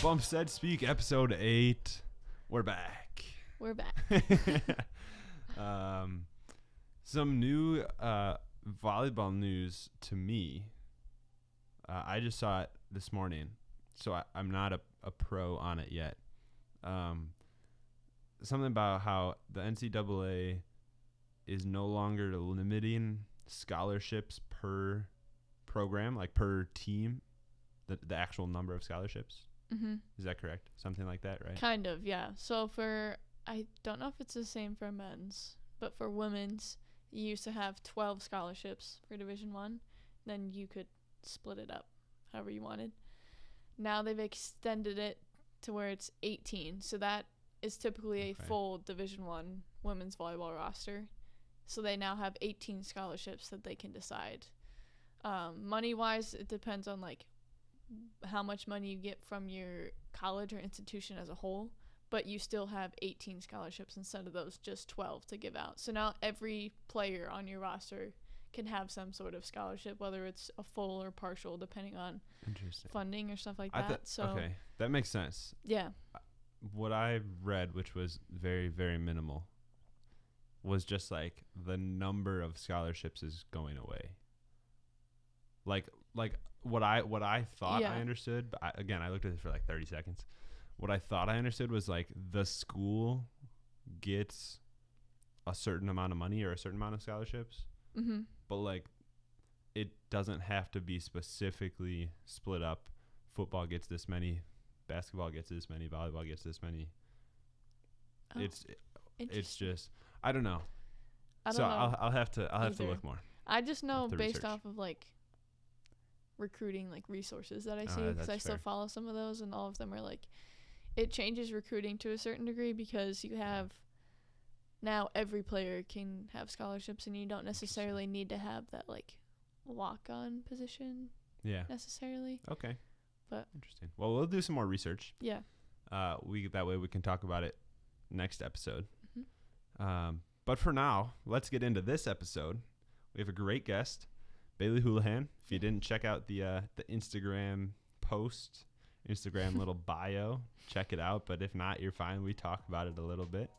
Bump.Set.Speak, episode 8. We're back. We're back. Some new volleyball news to me. I just saw it this morning, so I'm not a pro on it yet. Something about how the NCAA is no longer limiting scholarships per program, like per team, the actual number of scholarships. Mm-hmm. Is that correct? Something like that, right? Kind of, yeah. So I don't know if it's the same for men's, but for women's, you used to have 12 scholarships for Division I. Then you could split it up however you wanted. Now they've extended it to where it's 18. So that is typically a full Division I women's volleyball roster. So they now have 18 scholarships that they can decide. Money-wise, it depends on, like, how much money you get from your college or institution as a whole, but you still have 18 scholarships instead of those just 12 to give out. So now every player on your roster can have some sort of scholarship, whether it's a full or partial, depending on funding or stuff like that. Okay, that makes sense. Yeah. What I read, which was very, very minimal, was just like the number of scholarships is going away. Like what I thought I understood, but I looked at it for like 30 seconds. What I thought I understood was like the school gets a certain amount of money or a certain amount of scholarships, but like it doesn't have to be specifically split up. Football gets this many, basketball gets this many, volleyball gets this many. Oh, it's just I don't know. I don't know. I'll have to look more. I just know based research off of like recruiting like resources that I see, because I still follow some of those, and all of them are like, it changes recruiting to a certain degree because you have now every player can have scholarships, and you don't necessarily need to have that like walk-on position necessarily. Okay, but interesting. Well, we'll do some more research. Yeah. That way we can talk about it next episode. But for now, let's get into this episode. We have a great guest, Bailey Houlihan. If you didn't check out the Instagram post, Instagram little bio, check it out. But if not, you're fine. We talk about it a little bit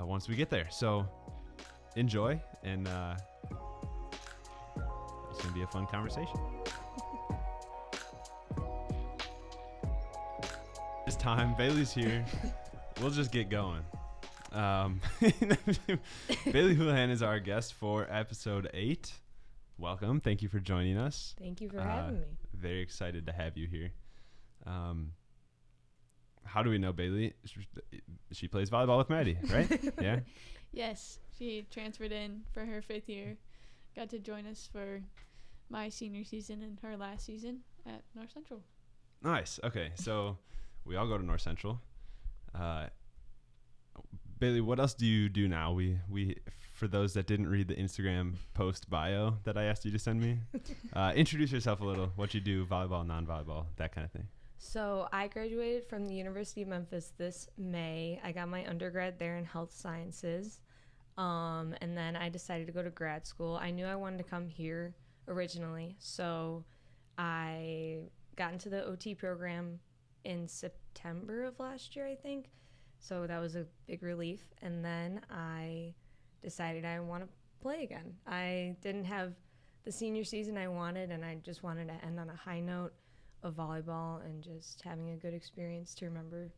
once we get there. So enjoy, and it's going to be a fun conversation. It's time. Bailey's here. We'll just get going. Bailey Houlihan is our guest for episode 8. Welcome. Thank you for joining us. Thank you for having me. Very excited to have you here. How do we know Bailey? She plays volleyball with Maddi, right? Yeah. Yes. She transferred in for her 5th year. Got to join us for my senior season and her last season at North Central. Nice. Okay. So we all go to North Central. Bailey, what else do you do now? We for those that didn't read the Instagram post bio that I asked you to send me, introduce yourself a little. What you do, volleyball, non-volleyball, that kind of thing. So I graduated from the University of Memphis this May. I got my undergrad there in health sciences, and then I decided to go to grad school. I knew I wanted to come here originally, so I got into the OT program in September of last year, I think. So that was a big relief. And then I decided I want to play again. I didn't have the senior season I wanted, and I just wanted to end on a high note of volleyball and just having a good experience to remember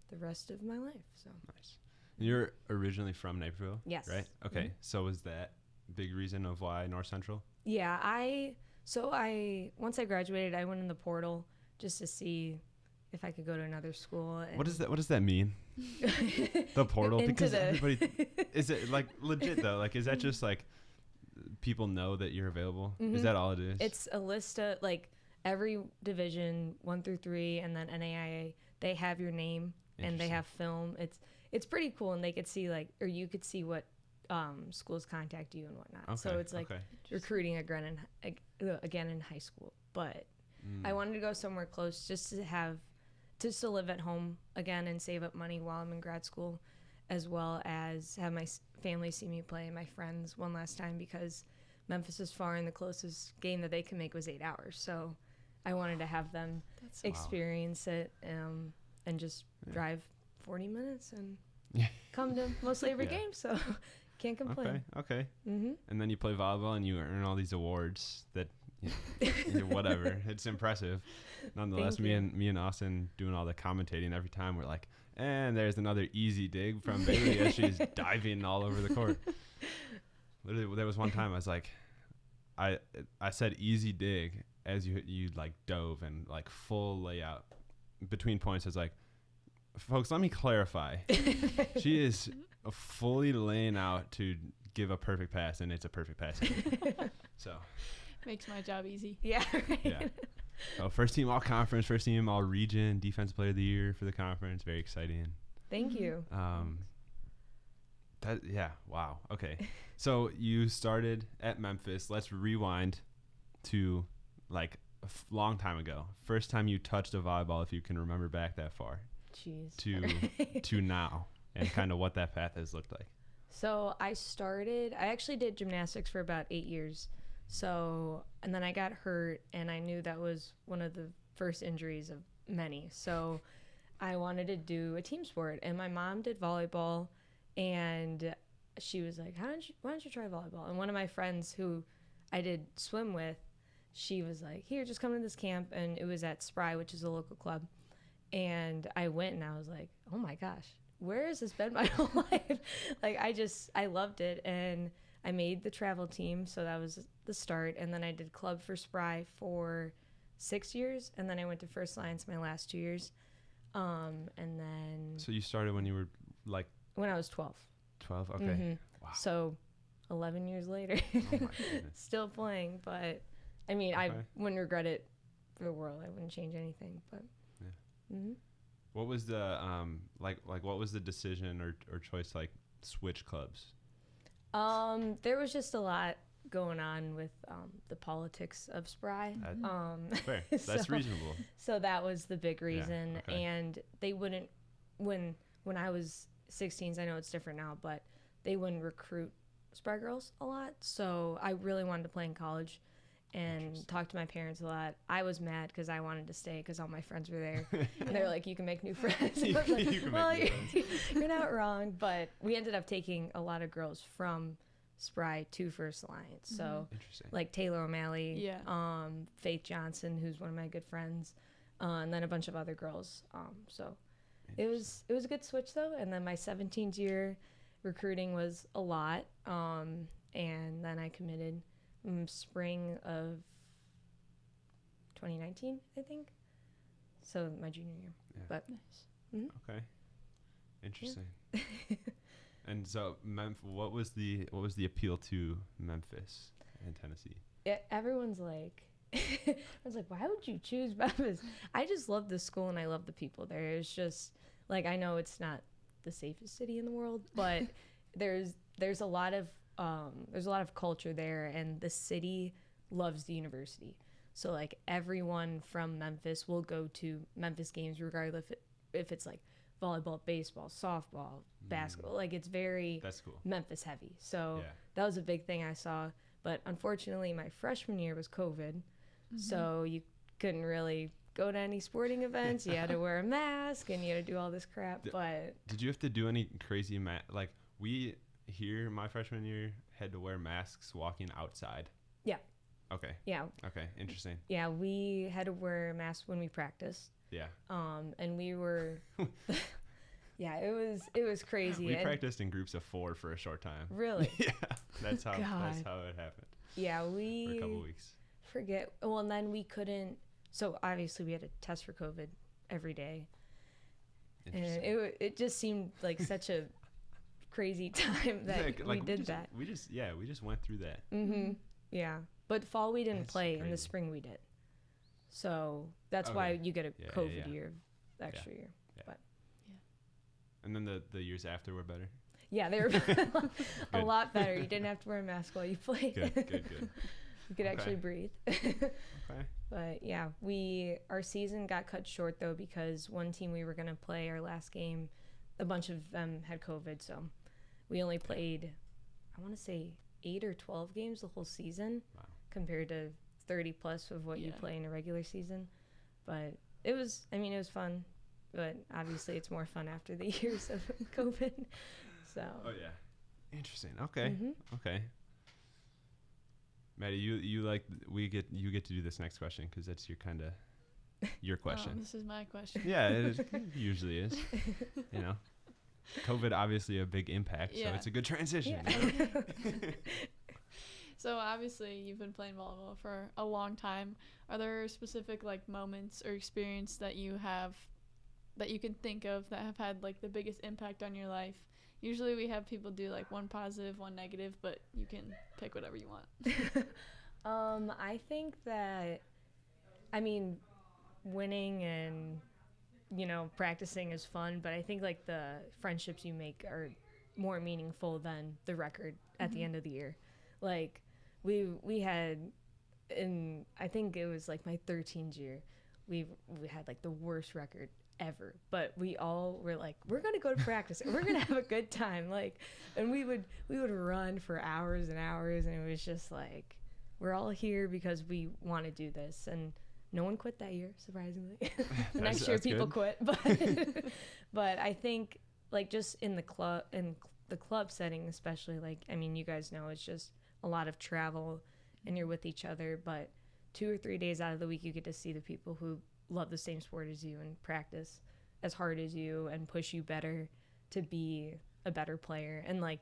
the rest of my life. So nice. You're originally from Naperville? Yes. Right? Okay. So was that big reason of why North Central? Yeah. Once I graduated, I went in the portal just to see if I could go to another school. And What does that mean? The portal? Because everybody is it like legit though? Like is that just like people know that you're available? Is that all it is? It's a list of like every division 1 through 3, and then NAIA. They have your name and they have film. It's pretty cool, and they could see like, or you could see what schools contact you and whatnot. Okay, so it's like recruiting again in high school. But I wanted to go somewhere close just to live at home again and save up money while I'm in grad school, as well as have my family see me play and my friends one last time, because Memphis is far and the closest game that they can make was 8 hours. So I wanted to have them That's experience it and just drive 40 minutes and Yeah. come to mostly every Yeah. game. So can't complain. Okay. Mm-hmm. And then you play volleyball and you earn all these awards that, whatever. It's impressive. Nonetheless, Thank me and Austin doing all the commentating every time. We're like, and there's another easy dig from Bailey as she's diving all over the court. Literally, there was one time I was like, I said easy dig as you like dove and like full layout between points. I was like, folks, let me clarify. She is fully laying out to give a perfect pass, and it's a perfect pass. So makes my job easy. Yeah. Right. yeah. So first team all conference, first team all region, defensive player of the year for the conference. Very exciting. Thank you. Wow. Okay. So you started at Memphis. Let's rewind to like a long time ago. First time you touched a volleyball, if you can remember back that far. Jeez. To now, and kind of what that path has looked like. So I actually did gymnastics for about 8 years. So, and then I got hurt, and I knew that was one of the first injuries of many. So I wanted to do a team sport, and my mom did volleyball, and she was like, why don't you try volleyball? And one of my friends who I did swim with, she was like, here, just come to this camp. And it was at Spry, which is a local club. And I went, and I was like, oh my gosh, where has this been my whole life? Like, I loved it. And I made the travel team, so that was the start. And then I did club for Spry for 6 years. And then I went to First Alliance my last 2 years. And then... So you started when you were like... When I was 12. 12? Okay. Mm-hmm. Wow. So 11 years later, Oh my goodness. still playing. But, I mean, I Okay. wouldn't regret it for the world. I wouldn't change anything. But Yeah. Mm-hmm. What was the what was the decision or choice to like switch clubs? There was just a lot going on with the politics of Spry. Fair. That's reasonable. So that was the big reason. okay. And they wouldn't, when I was 16, I know it's different now, but they wouldn't recruit Spry girls a lot. So I really wanted to play in college and talk to my parents a lot. I was mad because I wanted to stay because all my friends were there. And they were like, you can make new friends. I was like, You can well, make new you're not wrong. But we ended up taking a lot of girls from Spry to First Alliance. So Interesting. like Taylor O'Malley, Yeah. Faith Johnson, who's one of my good friends, and then a bunch of other girls. So it was a good switch though. And then my 17th year, recruiting was a lot. And then I committed spring of 2019, I think. So my junior year. Yeah. But Nice. Okay. Interesting. And so, what was the appeal to Memphis and Tennessee? everyone's like, why would you choose Memphis? I just love the school and I love the people there. It's just like, I know it's not the safest city in the world, but there's a lot of culture there, and the city loves the university. So like everyone from Memphis will go to Memphis games regardless if it's like volleyball, baseball, softball, basketball. Like it's very That's cool. Memphis heavy. So Yeah. that was a big thing I saw. But unfortunately, my freshman year was COVID. So you couldn't really go to any sporting events. You had to wear a mask and you had to do all this crap. But Did you have to do any crazy like we here my freshman year had to wear masks walking outside? Yeah. Okay. yeah, Interesting. yeah, we had to wear a mask when we practiced. Yeah. And we were, yeah, it was crazy. We And practiced in groups of 4 for a short time. really, Yeah. That's how God. it happened. yeah, For a we couple weeks. forget. Well, and then we couldn't. So obviously we had to test for COVID every day, and Interesting. it just seemed like such a crazy time that we did that. We just went through that. Mm-hmm. Yeah, but fall we didn't That's play. In the crazy. spring we did. So that's why Okay. you get a Yeah, COVID yeah. year, extra year. And then the years after were better. Yeah, they were a Good. lot better. You didn't have to wear a mask while you played. Good. You could actually breathe. Okay. But yeah, our season got cut short though because one team we were gonna play our last game, a bunch of them had COVID, so we only played, I want to say 8 or 12 games the whole season, Wow. compared to 30 plus of what you Yeah. play in a regular season. But it was fun. But obviously it's more fun after the years of COVID. So. Oh yeah. Interesting. Okay. Mhm. Okay. Maddie, you get to do this next question because that's your question. Oh, this is my question. Yeah, it usually is. You know, COVID obviously a big impact, so Yeah. it's a good transition. Yeah. You know? So obviously you've been playing volleyball for a long time. Are there specific like moments or experience that you can think of that have had like the biggest impact on your life? Usually we have people do like one positive, one negative, but you can pick whatever you want. I think that, winning and, practicing is fun, but I think like the friendships you make are more meaningful than the record at the end of the year. Like we had, I think it was like my 13th year, we had like the worst record ever, but we all were like, we're gonna go to practice and we're gonna have a good time, like, and we would run for hours and hours, and it was just like, we're all here because we want to do this. And no one quit that year, surprisingly. The next year people quit, but I think like just in the club setting especially, like, you guys know it's just a lot of travel and you're with each other, but 2 or 3 days out of the week you get to see the people who love the same sport as you and practice as hard as you and push you better to be a better player. And like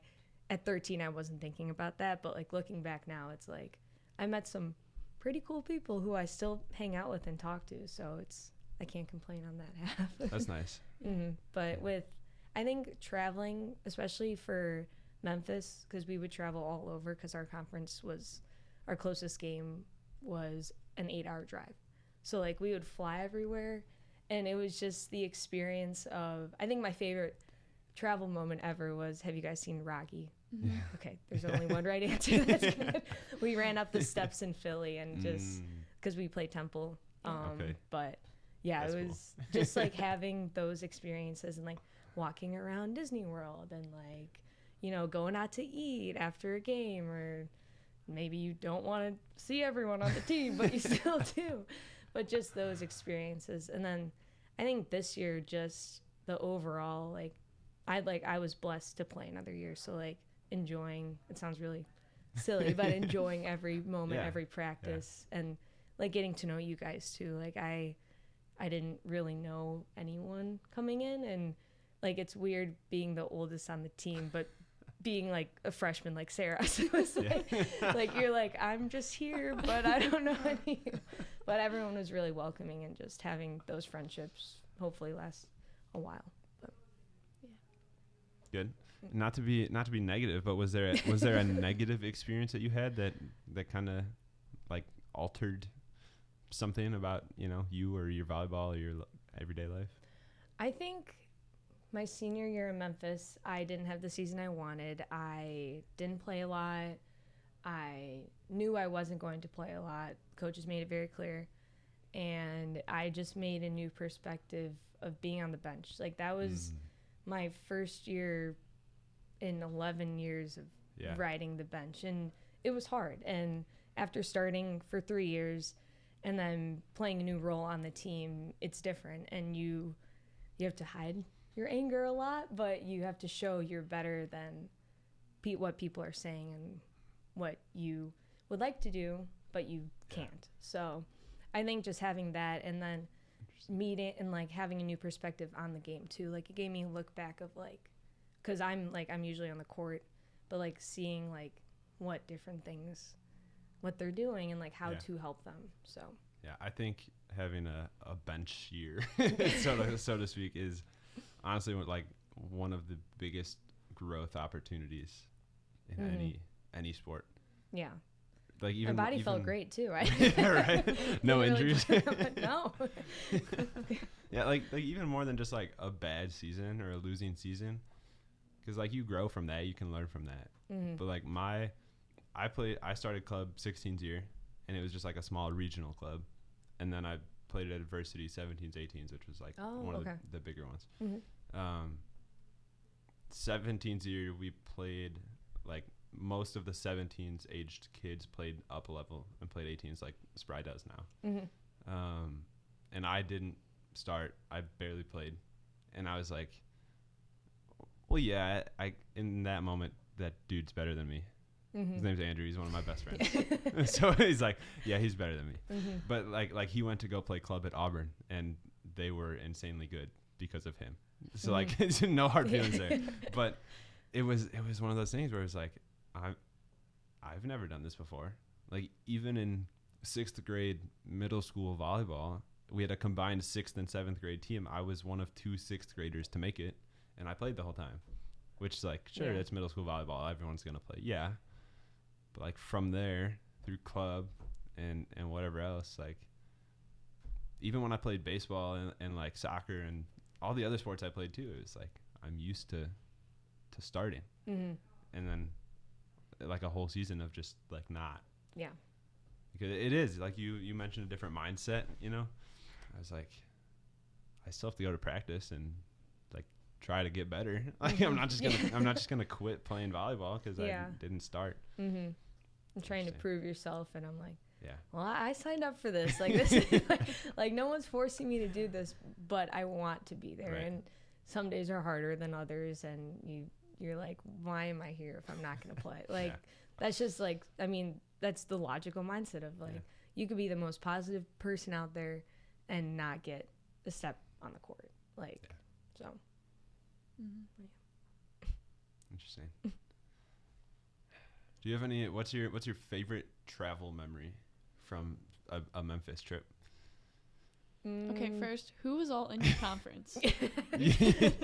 at 13 I wasn't thinking about that, but like looking back now, it's like I met some pretty cool people who I still hang out with and talk to, so I can't complain on that half. That's nice. But I think traveling, especially for Memphis, because we would travel all over because our closest game was an 8-hour drive. So like we would fly everywhere, and it was just the experience of, I think my favorite travel moment ever was, have you guys seen Rocky? Yeah. Okay, there's only one right answer. That's good. We ran up the steps in Philly and just, because we played Temple. Okay. But yeah, That's it was just like having those experiences and like walking around Disney World and like, going out to eat after a game, or maybe you don't want to see everyone on the team, but you still do. But just those experiences. And then I think this year, just the overall, like I was blessed to play another year. So like enjoying, it sounds really silly, but enjoying every moment, every practice, and like getting to know you guys too. Like I didn't really know anyone coming in, and like it's weird being the oldest on the team, but being like a freshman like Sarah. So it was like you're like, I'm just here, but I don't know any. But everyone was really welcoming, and just having those friendships hopefully last a while. But Good. Not to be negative, but was there a negative experience that you had that kind of like altered something about you or your volleyball or your everyday life? I think my senior year in Memphis, I didn't have the season I wanted. I didn't play a lot. I knew I wasn't going to play a lot. Coaches made it very clear. And I just made a new perspective of being on the bench. Like that was my first year in 11 years of riding the bench. And it was hard. And after starting for 3 years and then playing a new role on the team, it's different. And you have to hide your anger a lot, but you have to show you're better than what people are saying and what you would like to do, but you can't. So I think just having that, and then meeting and like having a new perspective on the game too. Like it gave me a look back of like, cause I'm usually on the court, but like seeing like what different things, what they're doing and like how to help them. So yeah, I think having a bench year, so to speak, is honestly like one of the biggest growth opportunities in any sport. Yeah. Like even my body felt great too, right? Yeah, right. No injuries. No. Yeah, like even more than just like a bad season or a losing season, because like you grow from that, you can learn from that. But like I started club 16th year, and it was just like a small regional club, and then I played at Adversity 17s, 18s, which was like one of the bigger ones. 17th year we played like most of the 17s aged kids played up a level and played 18s like Spry does now. And I didn't start. I barely played. And I was like, well, yeah, I in that moment, that dude's better than me. His name's Andrew. He's one of my best friends. So he's like, yeah, he's better than me. But like he went to go play club at Auburn, and they were insanely good because of him. So like, it's no hard feelings there. But it was one of those things where it was like, I've never done this before. Like even in 6th grade middle school volleyball, we had a combined 6th and 7th grade team. I was one of 2 6th graders to make it, and I played the whole time. Which is like, sure, it's middle school volleyball. Everyone's gonna play, yeah. But like from there through club and whatever else, like even when I played baseball and like soccer and all the other sports I played too, it was like I'm used to starting, and then like a whole season of just like not. Yeah. Because it is like you mentioned a different mindset, you know. I was like, I still have to go to practice and like try to get better. Like I'm not just gonna quit playing volleyball because I didn't start. I'm trying to prove yourself, and I'm like, yeah. Well, I signed up for this. Like this, is like no one's forcing me to do this, but I want to be there. Right. And some days are harder than others, and you're like, why am I here if I'm not gonna play? Like that's just like, I mean, that's the logical mindset of like you could be the most positive person out there and not get a step on the court. Like so. Interesting. Do you have any? What's your favorite travel memory from a Memphis trip? Okay, first, who was all in your conference?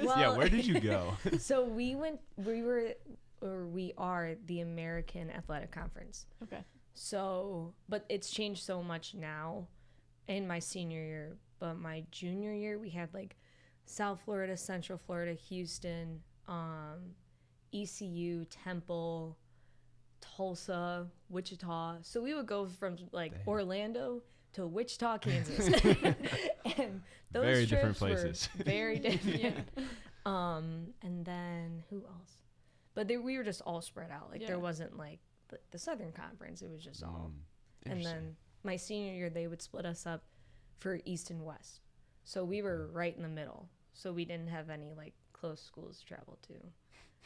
Well, where did you go? So we are the American Athletic Conference. Okay. So, but it's changed so much now in my senior year. But my junior year, we had like South Florida, Central Florida, Houston, ECU, Temple, Tulsa, Wichita. So we would go from like Orlando to Wichita, Kansas. And those very trips different places. Were very different. And then who else? But we were just all spread out. Like there wasn't like the Southern Conference. It was just all. And then my senior year, they would split us up for East and West. So we were right in the middle. So we didn't have any like close schools to travel to.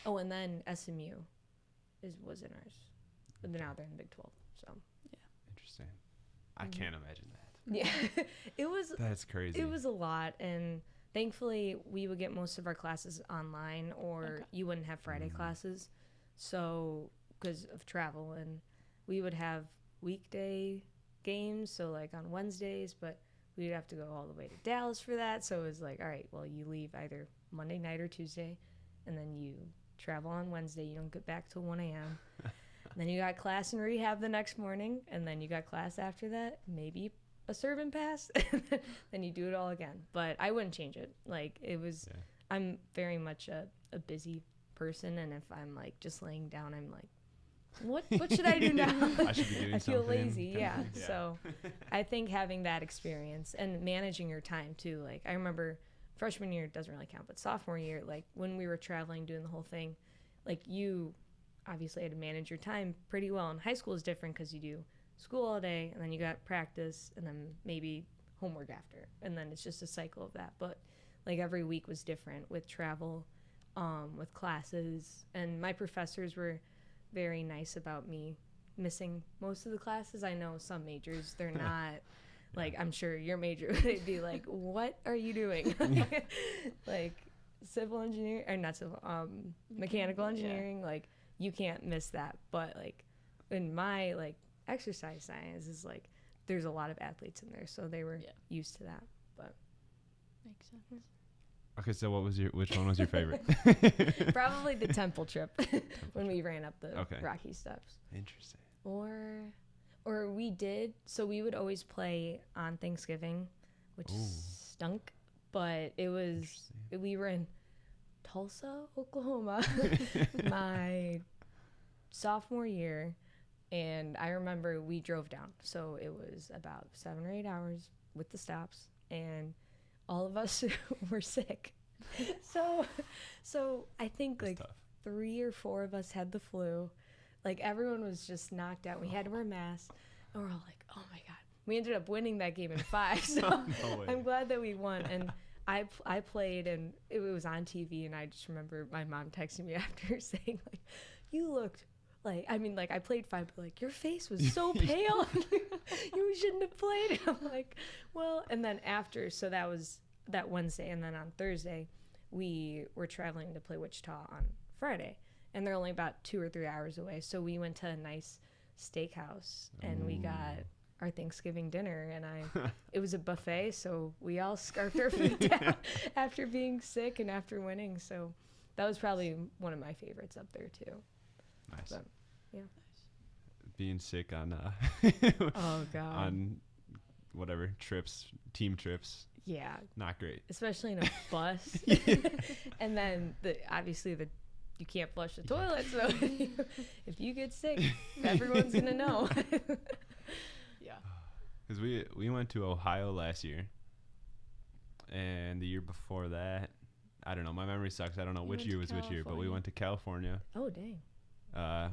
Oh, and then SMU was in ours. But now they're in the Big 12. So yeah. Interesting. I can't imagine that. Yeah. That's crazy. It was a lot, and thankfully we would get most of our classes online, or you wouldn't have Friday classes. So because of travel, and we would have weekday games, so like on Wednesdays, but we'd have to go all the way to Dallas for that. So it was like, all right, well, you leave either Monday night or Tuesday, and then you travel on Wednesday. You don't get back till 1 a.m. Then you got class and rehab the next morning, and then you got class after that, maybe a serve and pass, then you do it all again. But I wouldn't change it. Like it was, I'm very much a busy person, and if I'm like just laying down, I'm like, what should I do now? I should be doing I feel something. lazy, yeah. So I think having that experience and managing your time too. Like I remember freshman year doesn't really count, but sophomore year, like when we were traveling, doing the whole thing, like you obviously had to manage your time pretty well. And high school is different because you do school all day, and then you got practice, and then maybe homework after, and then it's just a cycle of that. But like every week was different with travel, with classes, and my professors were very nice about me missing most of the classes. I know some majors, they're not like, I'm sure your major would be like, what are you doing? Like civil engineering, or not civil, mechanical engineering, like you can't miss that. But like in my like exercise science is like, there's a lot of athletes in there, so they were used to that. But makes sense. Okay, so which one was your favorite? Probably the Temple trip when we ran up the Rocky Steps. Interesting. Or we did, so we would always play on Thanksgiving, which stunk, but it was, we were in Tulsa, Oklahoma, my sophomore year, and I remember we drove down, so it was about 7 or 8 hours with the stops, and all of us were sick. So I think like 3 or 4 of us had the flu. Like everyone was just knocked out. We had to wear masks, and we're all like, "Oh my god!" We ended up winning that game in 5. So No way. I'm glad that we won. And I played, and it was on TV, and I just remember my mom texting me after saying like, "You looked." Like, I mean, like, I played 5, but, like, your face was so pale. You shouldn't have played. I'm like, well, and then after, so that was that Wednesday. And then on Thursday, we were traveling to play Wichita on Friday. And they're only about 2 or 3 hours away. So we went to a nice steakhouse, and we got our Thanksgiving dinner. And it was a buffet, so we all scarfed our food down after being sick and after winning. So that was probably one of my favorites up there, too. Nice. But, yeah. Being sick on Oh god. on whatever team trips, Yeah, not great. especially in a bus. And then obviously you can't flush the toilet, so if you get sick, everyone's gonna know. Yeah. Because we went to Ohio last year, and the year before that, I don't know. My memory sucks. I don't know You which went year to was which year, but we California. went to California. Oh dang.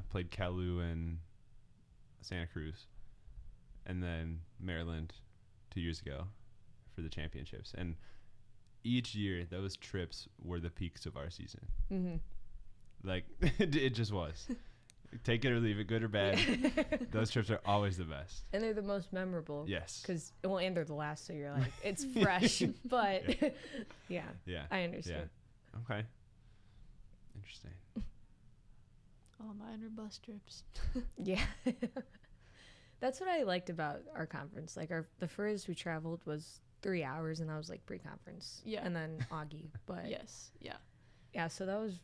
Played Kalu and Santa Cruz, and then Maryland 2 years ago for the championships. And each year, those trips were the peaks of our season. Mm-hmm. Like, it just was. Take it or leave it, good or bad. Those trips are always the best. And they're the most memorable. Yes. And they're the last, so you're like, it's fresh. But yeah, Yeah. I understand. Okay. Interesting. All mine were bus trips. Yeah. That's what I liked about our conference. Like the furthest we traveled was 3 hours, and that was like pre-conference. Yeah. And then Augie. But Yes. Yeah. yeah, so that was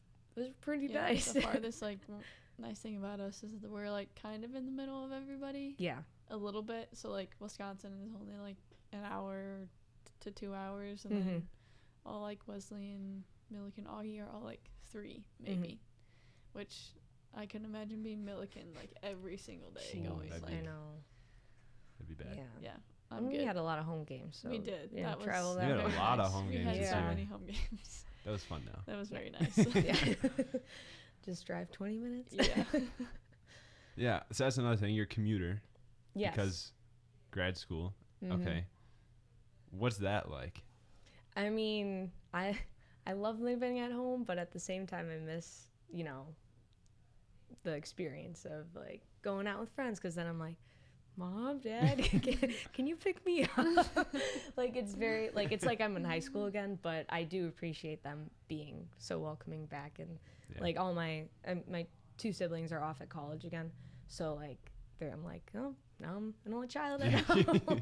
pretty Yeah, nice. The farthest nice thing about us is that we're like kind of in the middle of everybody Yeah. a little bit. So like Wisconsin is only like an hour to 2 hours, and Mhm. then all like Wesley and Milliken, Augie are all like 3 maybe, which I can imagine being Milliken like every single day Jeez, going. that'd Like, I know. That'd be bad. Yeah. yeah, I I'm mean, good. we had a lot of home games. So We did. yeah, That was travel You that had a way. lot of home we games had this so year. many home games. That was fun, though. That was very Yeah. nice. Yeah. Just drive 20 minutes. Yeah. Yeah, so that's another thing. You're a commuter Yes. because grad school. Mhm. Okay. What's that like? I mean, I love living at home, but at the same time, I miss, the experience of like going out with friends, because then I'm like, Mom, Dad, can you pick me up? Like it's very it's like I'm in high school again, but I do appreciate them being so welcoming back, and Yeah. like all my 2 siblings are off at college again, so like I'm like, oh, now I'm an only child at home.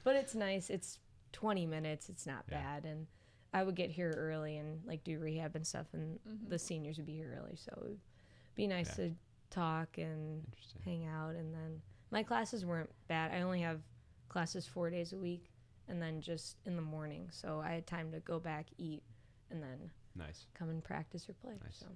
But it's nice. It's 20 minutes. It's not Yeah. bad, and I would get here early and like do rehab and stuff, and Mhm. the seniors would be here early, so it would be nice Yeah. to talk and Interesting. hang out. And then my classes weren't bad. I only have classes 4 days a week, and then just in the morning, so I had time to go back, eat, and then Nice. come and practice or play. Nice. So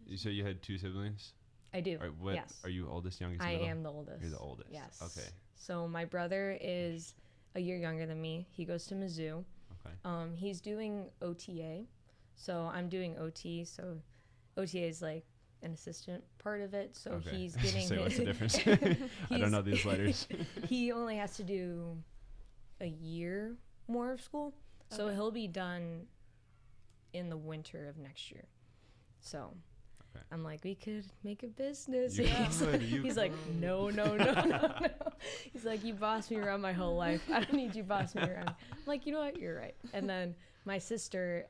You said you had 2 siblings? I do. Or what? Yes. Are you oldest, youngest, I middle? am the oldest. You're the oldest. Yes. Okay. So my brother is a year younger than me. He goes to Mizzou. Okay. He's doing OTA, so I'm doing OT. So OTA is like an assistant part of it. So Okay. he's I was getting. gonna say, what's the difference? I don't He's- know these letters. He only has to do a year more of school, so Okay. he'll be done in the winter of next year. So. Okay. I'm like, we could make a business. You could, He's like, no. He's like, you bossed me around my whole life. I don't need you boss me around. I'm like, you know what? You're right. And then my sister,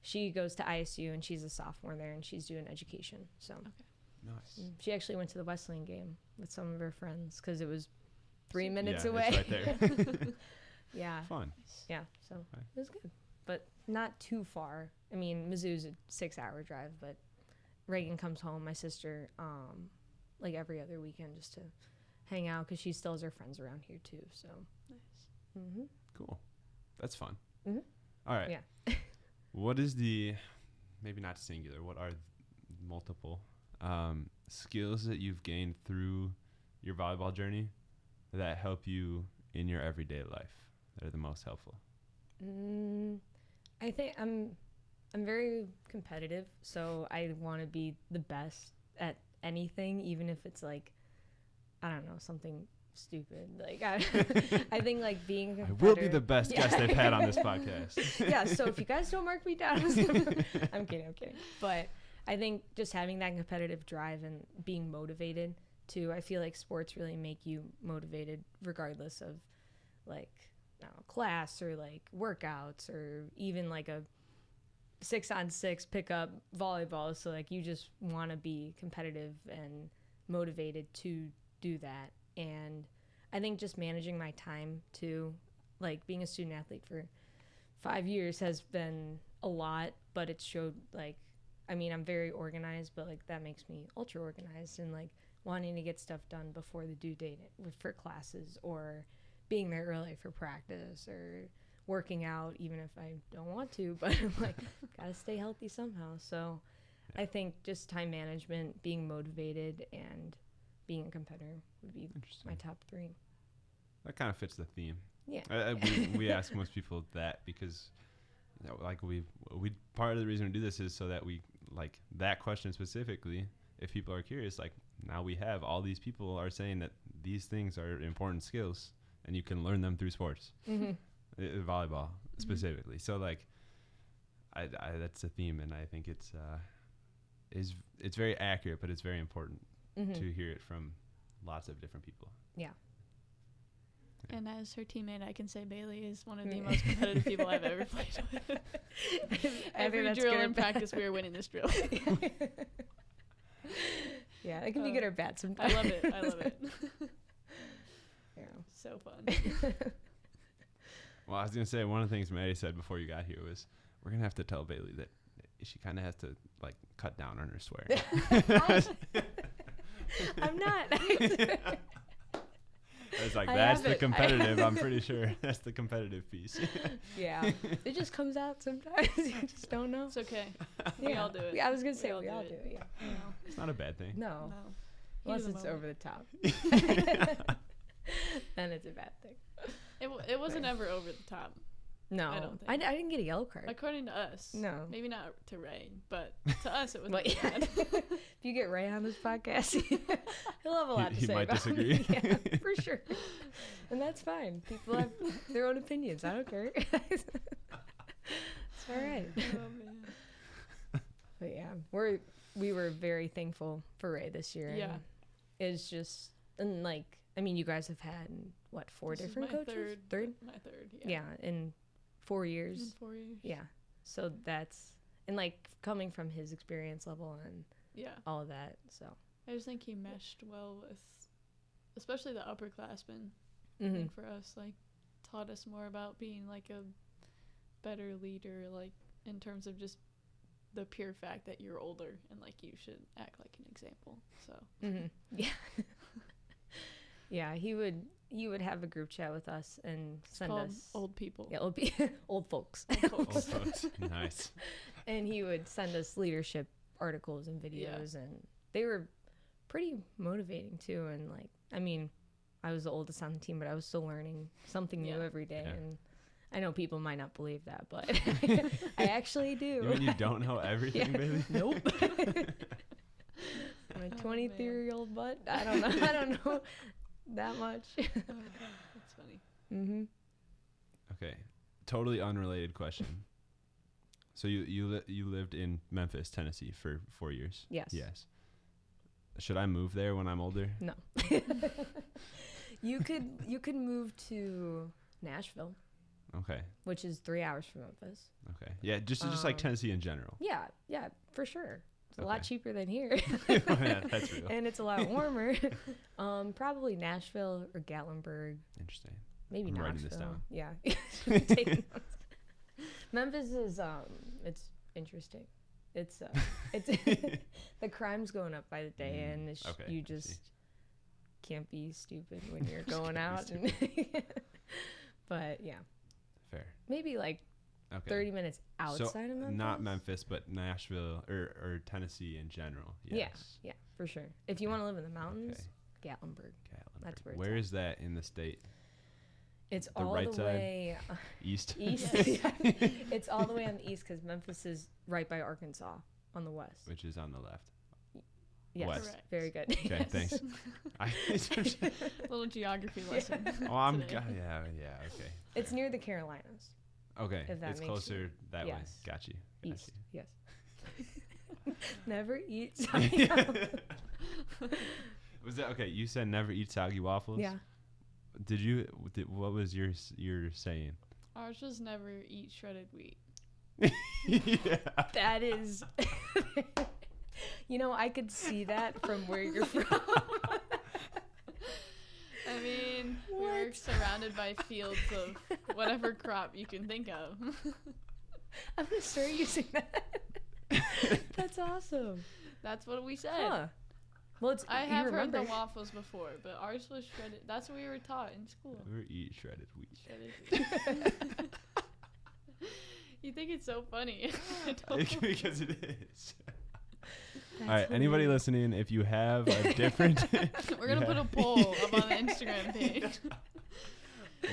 she goes to ISU, and she's a sophomore there, and she's doing education. So Nice. she actually went to the Wesleyan game with some of her friends because it was 3 minutes Yeah, away. it's right there. Yeah. Fun. Yeah. So Okay. it was good, but not too far. I mean, Mizzou's a 6-hour drive, but Reagan comes home, my sister, like every other weekend just to hang out, because she still has her friends around here too. So Nice. Cool. That's fun. Mhm. All right. Yeah. What is maybe not singular, what are multiple skills that you've gained through your volleyball journey that help you in your everyday life, that are the most helpful? I think I'm very competitive, so I want to be the best at anything, even if it's like, I don't know, something stupid. Like I think like being a competitor, I will be the best guest they've had on this podcast. Yeah, so if you guys don't mark me down, I'm kidding. But I think just having that competitive drive and being motivated too, I feel like sports really make you motivated regardless of like, I don't know, class or like workouts or even like a 6-on-6 pickup volleyball. So like you just want to be competitive and motivated to do that. And I think just managing my time too, like being a student athlete for 5 years has been a lot, but it showed like, I mean, I'm very organized, but like that makes me ultra organized and like wanting to get stuff done before the due date for classes or being there early for practice or working out, even if I don't want to, but I'm like, gotta stay healthy somehow. So I think just time management, being motivated, and being a competitor would be my top 3. That kind of fits the theme. Yeah. We ask most people that because, like, we part of the reason we do this is so that we, like, that question specifically, if people are curious, like, now we have all these people are saying that these things are important skills and you can learn them through sports. Mm-hmm. Volleyball specifically. Mm-hmm. So, like, I that's a theme, and I think it's very accurate, but it's very important to hear it from lots of different people. Yeah. And as her teammate, I can say Bailey is one of the most competitive people I've ever played with. Every drill and practice, we were winning this drill. Yeah, it can be good or bad sometimes. I love it. Yeah. So fun. Well, I was going to say, one of the things Maddie said before you got here was, we're going to have to tell Bailey that she kind of has to, like, cut down on her swearing. I'm not. It's like, that's the competitive. I'm pretty sure that's the competitive piece. Yeah. It just comes out sometimes. You just don't know. It's okay. Yeah. We all do it. Yeah, I was going to say we all do it. Yeah. No. It's not a bad thing. No. Unless it's over the top. Then it's a bad thing. It wasn't ever over the top. No. I don't think. I didn't get a yellow card. According to us. No. Maybe not to Ray, but to us it was bad. If you get Ray on this podcast, he'll have a lot to say. He might about disagree. Me. Yeah, for sure. And that's fine. People have their own opinions. I don't care. It's all right. Oh, man. But yeah, we were very thankful for Ray this year. Yeah. And it's just, and like, I mean, you guys have had, what, 4 this different coaches? Third? My third, yeah. Yeah, in 4 years. In 4 years. Yeah. So that's, and like coming from his experience level and all of that. So I just think he meshed well with, especially the upperclassmen. mm-hmm. I think for us, like, taught us more about being like a better leader, like in terms of just the pure fact that you're older and like you should act like an example. So yeah. Yeah, he would have a group chat with us and send us old people. Yeah, old folks. Old folks. Nice. And he would send us leadership articles and videos, and they were pretty motivating too. And like, I mean, I was the oldest on the team, but I was still learning something new every day. Yeah. And I know people might not believe that, but I actually do. You mean you don't know everything, baby? Nope. My 23-year-old butt. I don't know that much. That's funny. Mm-hmm. Okay, totally unrelated question. So you lived in Memphis, Tennessee for 4 years? Yes. Should I move there when I'm older? No. You could move to Nashville. Okay. Which is 3 hours from Memphis. Okay. Yeah, just like Tennessee in general. Yeah, for sure. It's a lot cheaper than here. Yeah, that's real. And it's a lot warmer. Probably Nashville or Gatlinburg. Interesting. Maybe I'm Knoxville. writing this down. Yeah. Taking notes. Memphis is it's interesting. It's the crime's going up by the day, and it's you just can't be stupid when you're going out. And but yeah. Fair. Maybe like 30 minutes outside of Memphis. Not Memphis, but Nashville or Tennessee in general. Yes. Yeah, for sure. If you want to live in the mountains, Gatlinburg. That's where it's Where at. is that in the state? It's the all right the side? way East. East. It's all the way on the east because Memphis is right by Arkansas on the west. Which is on the left. Yes. West. Correct. Very good. Okay, Yes. thanks. Little geography lesson. Oh, I'm today. yeah, okay. It's near the Carolinas. Okay, If that it's makes closer that way. Yes. Got you. East. Yes. Never eat soggy Yeah. waffles. Was that okay? You said never eat soggy waffles. Yeah. Did you? What was your saying? Ours was never eat shredded wheat. Yeah. That is. I could see that from where you're from. I mean, we were What? surrounded by fields of whatever crop you can think of. I'm gonna start using that. That's awesome. That's what we said. Huh. Well, it's. I you have heard remember. the waffles before, but ours was shredded. That's what we were taught in school. Never eat shredded wheat. Shredded wheat. You think it's so funny? I don't. Because it is. That's All right, anybody hilarious. listening, if you have a different, We're gonna put a poll up on the Instagram page.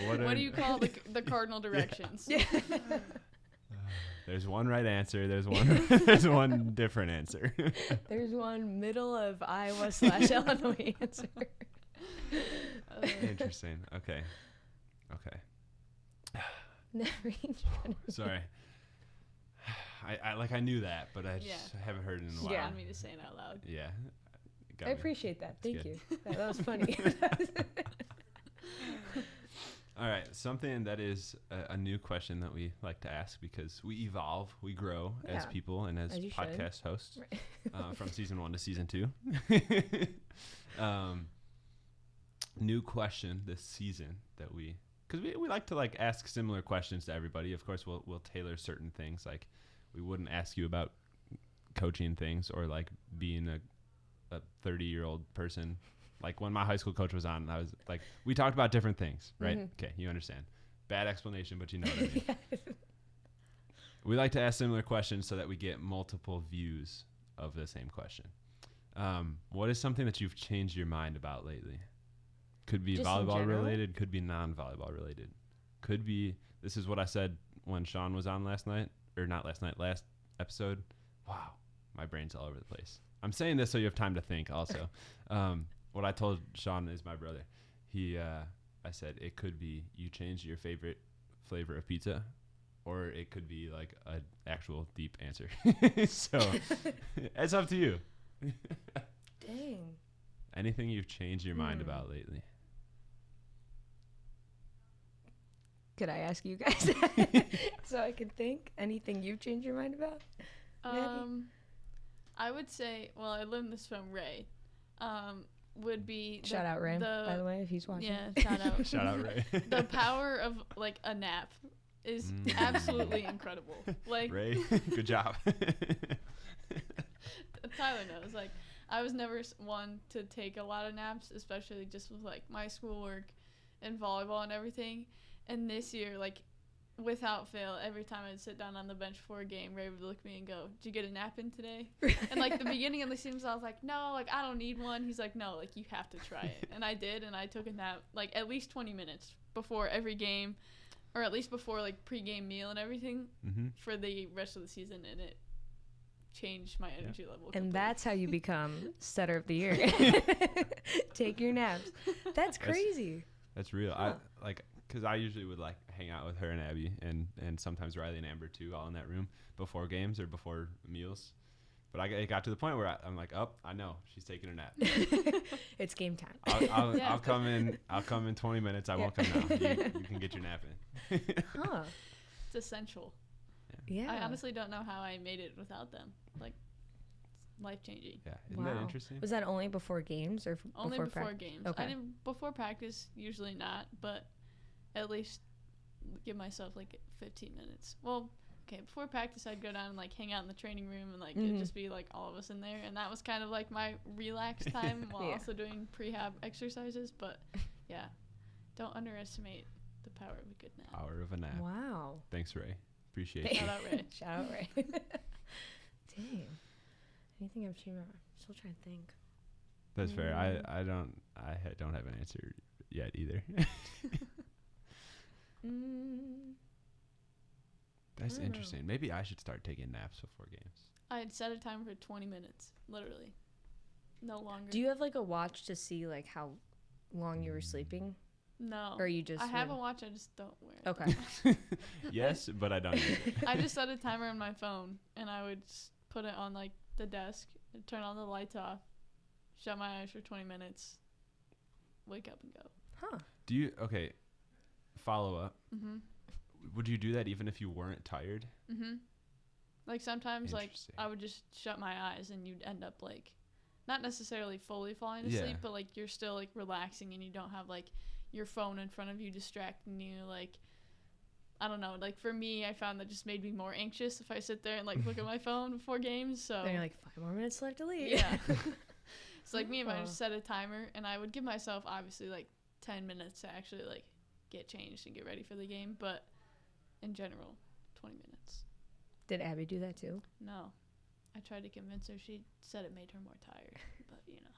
What do you call the cardinal directions? Yeah. There's one right answer. There's one different answer. There's one middle of Iowa / Illinois answer. Interesting. Okay. Never eat shredded. Sorry. I knew that, but I just haven't heard it in a while. You Yeah. wanted me to say it out loud. Yeah. Got I me. appreciate that. That's Thank good. you. That was funny. All right, something that is a new question that we like to ask because we evolve, we grow as Yeah, people and as as you should. podcast hosts Right. from season 1 to season 2. New question this season that because we like to like ask similar questions to everybody. Of course, we'll tailor certain things. Like we wouldn't ask you about coaching things or like being a 30-year-old person. Like when my high school coach was on, I was like, we talked about different things, right? Mhm. Okay, you understand. Bad explanation, but you know what I mean. We like to ask similar questions so that we get multiple views of the same question. What is something that you've changed your mind about lately? Could be Just in volleyball general? related, could be non-volleyball related. Could be, this is what I said when Sean was on last episode. Wow, my brain's all over the place. I'm saying this so you have time to think also. What I told Sean is my brother. I said it could be you changed your favorite flavor of pizza, or it could be like an actual deep answer. So it's up to you. Dang. Anything you've changed your mind about lately? Could I ask you guys so I can think? Anything you've changed your mind about? I would say, well, I learned this from Ray. Would be Shout out Ray, by the way, if he's watching. Yeah, shout out. Shout out, Ray. The power of like a nap is absolutely incredible. Like Ray, good job. Tyler knows. Like I was never one to take a lot of naps, especially just with like my schoolwork and volleyball and everything. And this year, like without fail, every time I'd sit down on the bench for a game, Ray would look at me and go, "Did you get a nap in today?" And like the beginning of the season, I was like, "No, like I don't need one." He's like, "No, like you have to try it." And I did, and I took a nap like at least 20 minutes before every game, or at least before like pregame meal and everything for the rest of the season, and it changed my energy level. And completely. that's how you become Setter of the Year. Take your naps. That's crazy. That's real. Huh. Because I usually would like hang out with her and Abby and sometimes Riley and Amber too, all in that room before games or before meals. But it got to the point where I'm like, oh, I know she's taking a nap. It's game time. I'll come in. I'll come in 20 minutes. I won't come now. You can get your nap in. Huh. It's essential. Yeah. I honestly don't know how I made it without them. Like, it's life-changing. Yeah, isn't that interesting? Was that only before games or Only before before games. Okay. I didn't before practice. Usually not, but at least give myself like 15 minutes. Well, okay, before practice, I'd go down and like hang out in the training room and like it'd just be like all of us in there, and that was kind of like my relaxed time while Yeah. also doing prehab exercises. But yeah, don't underestimate the power of a good nap. Power of a nap. Wow. Thanks, Ray. Appreciate Shout you. out Ray. Shout out Ray. Dang. Anything I've changed? I'm still trying to think. That's fair. I don't have an answer yet either. That's I don't know. interesting. Maybe I should start taking naps before games. I'd set a timer for 20 minutes, literally. No longer. Do you have like a watch to see like how long you were sleeping? No. Or you just I have a watch, I just don't wear it. Okay. Yes, but I don't use it. I just set a timer on my phone, and I would put it on like the desk, and turn all the lights off, shut my eyes for 20 minutes, wake up and go. Huh. Do you, okay, follow up. Mm-hmm. Would you do that even if you weren't tired? Mm-hmm. Like sometimes, like Interesting. I would just shut my eyes, and you'd end up like, not necessarily fully falling Yeah. asleep, but like you're still like relaxing, and you don't have like your phone in front of you distracting you. Like, I don't know. Like for me, I found that just made me more anxious if I sit there and like look at my phone before games. So Then you're like 5 more minutes left to leave. yeah. It's like me if I Aw. just set a timer, and I would give myself obviously like 10 minutes to actually like get changed and get ready for the game, but in general, 20 minutes. Did Abby do that too? No. I tried to convince her. She said it made her more tired, but you know.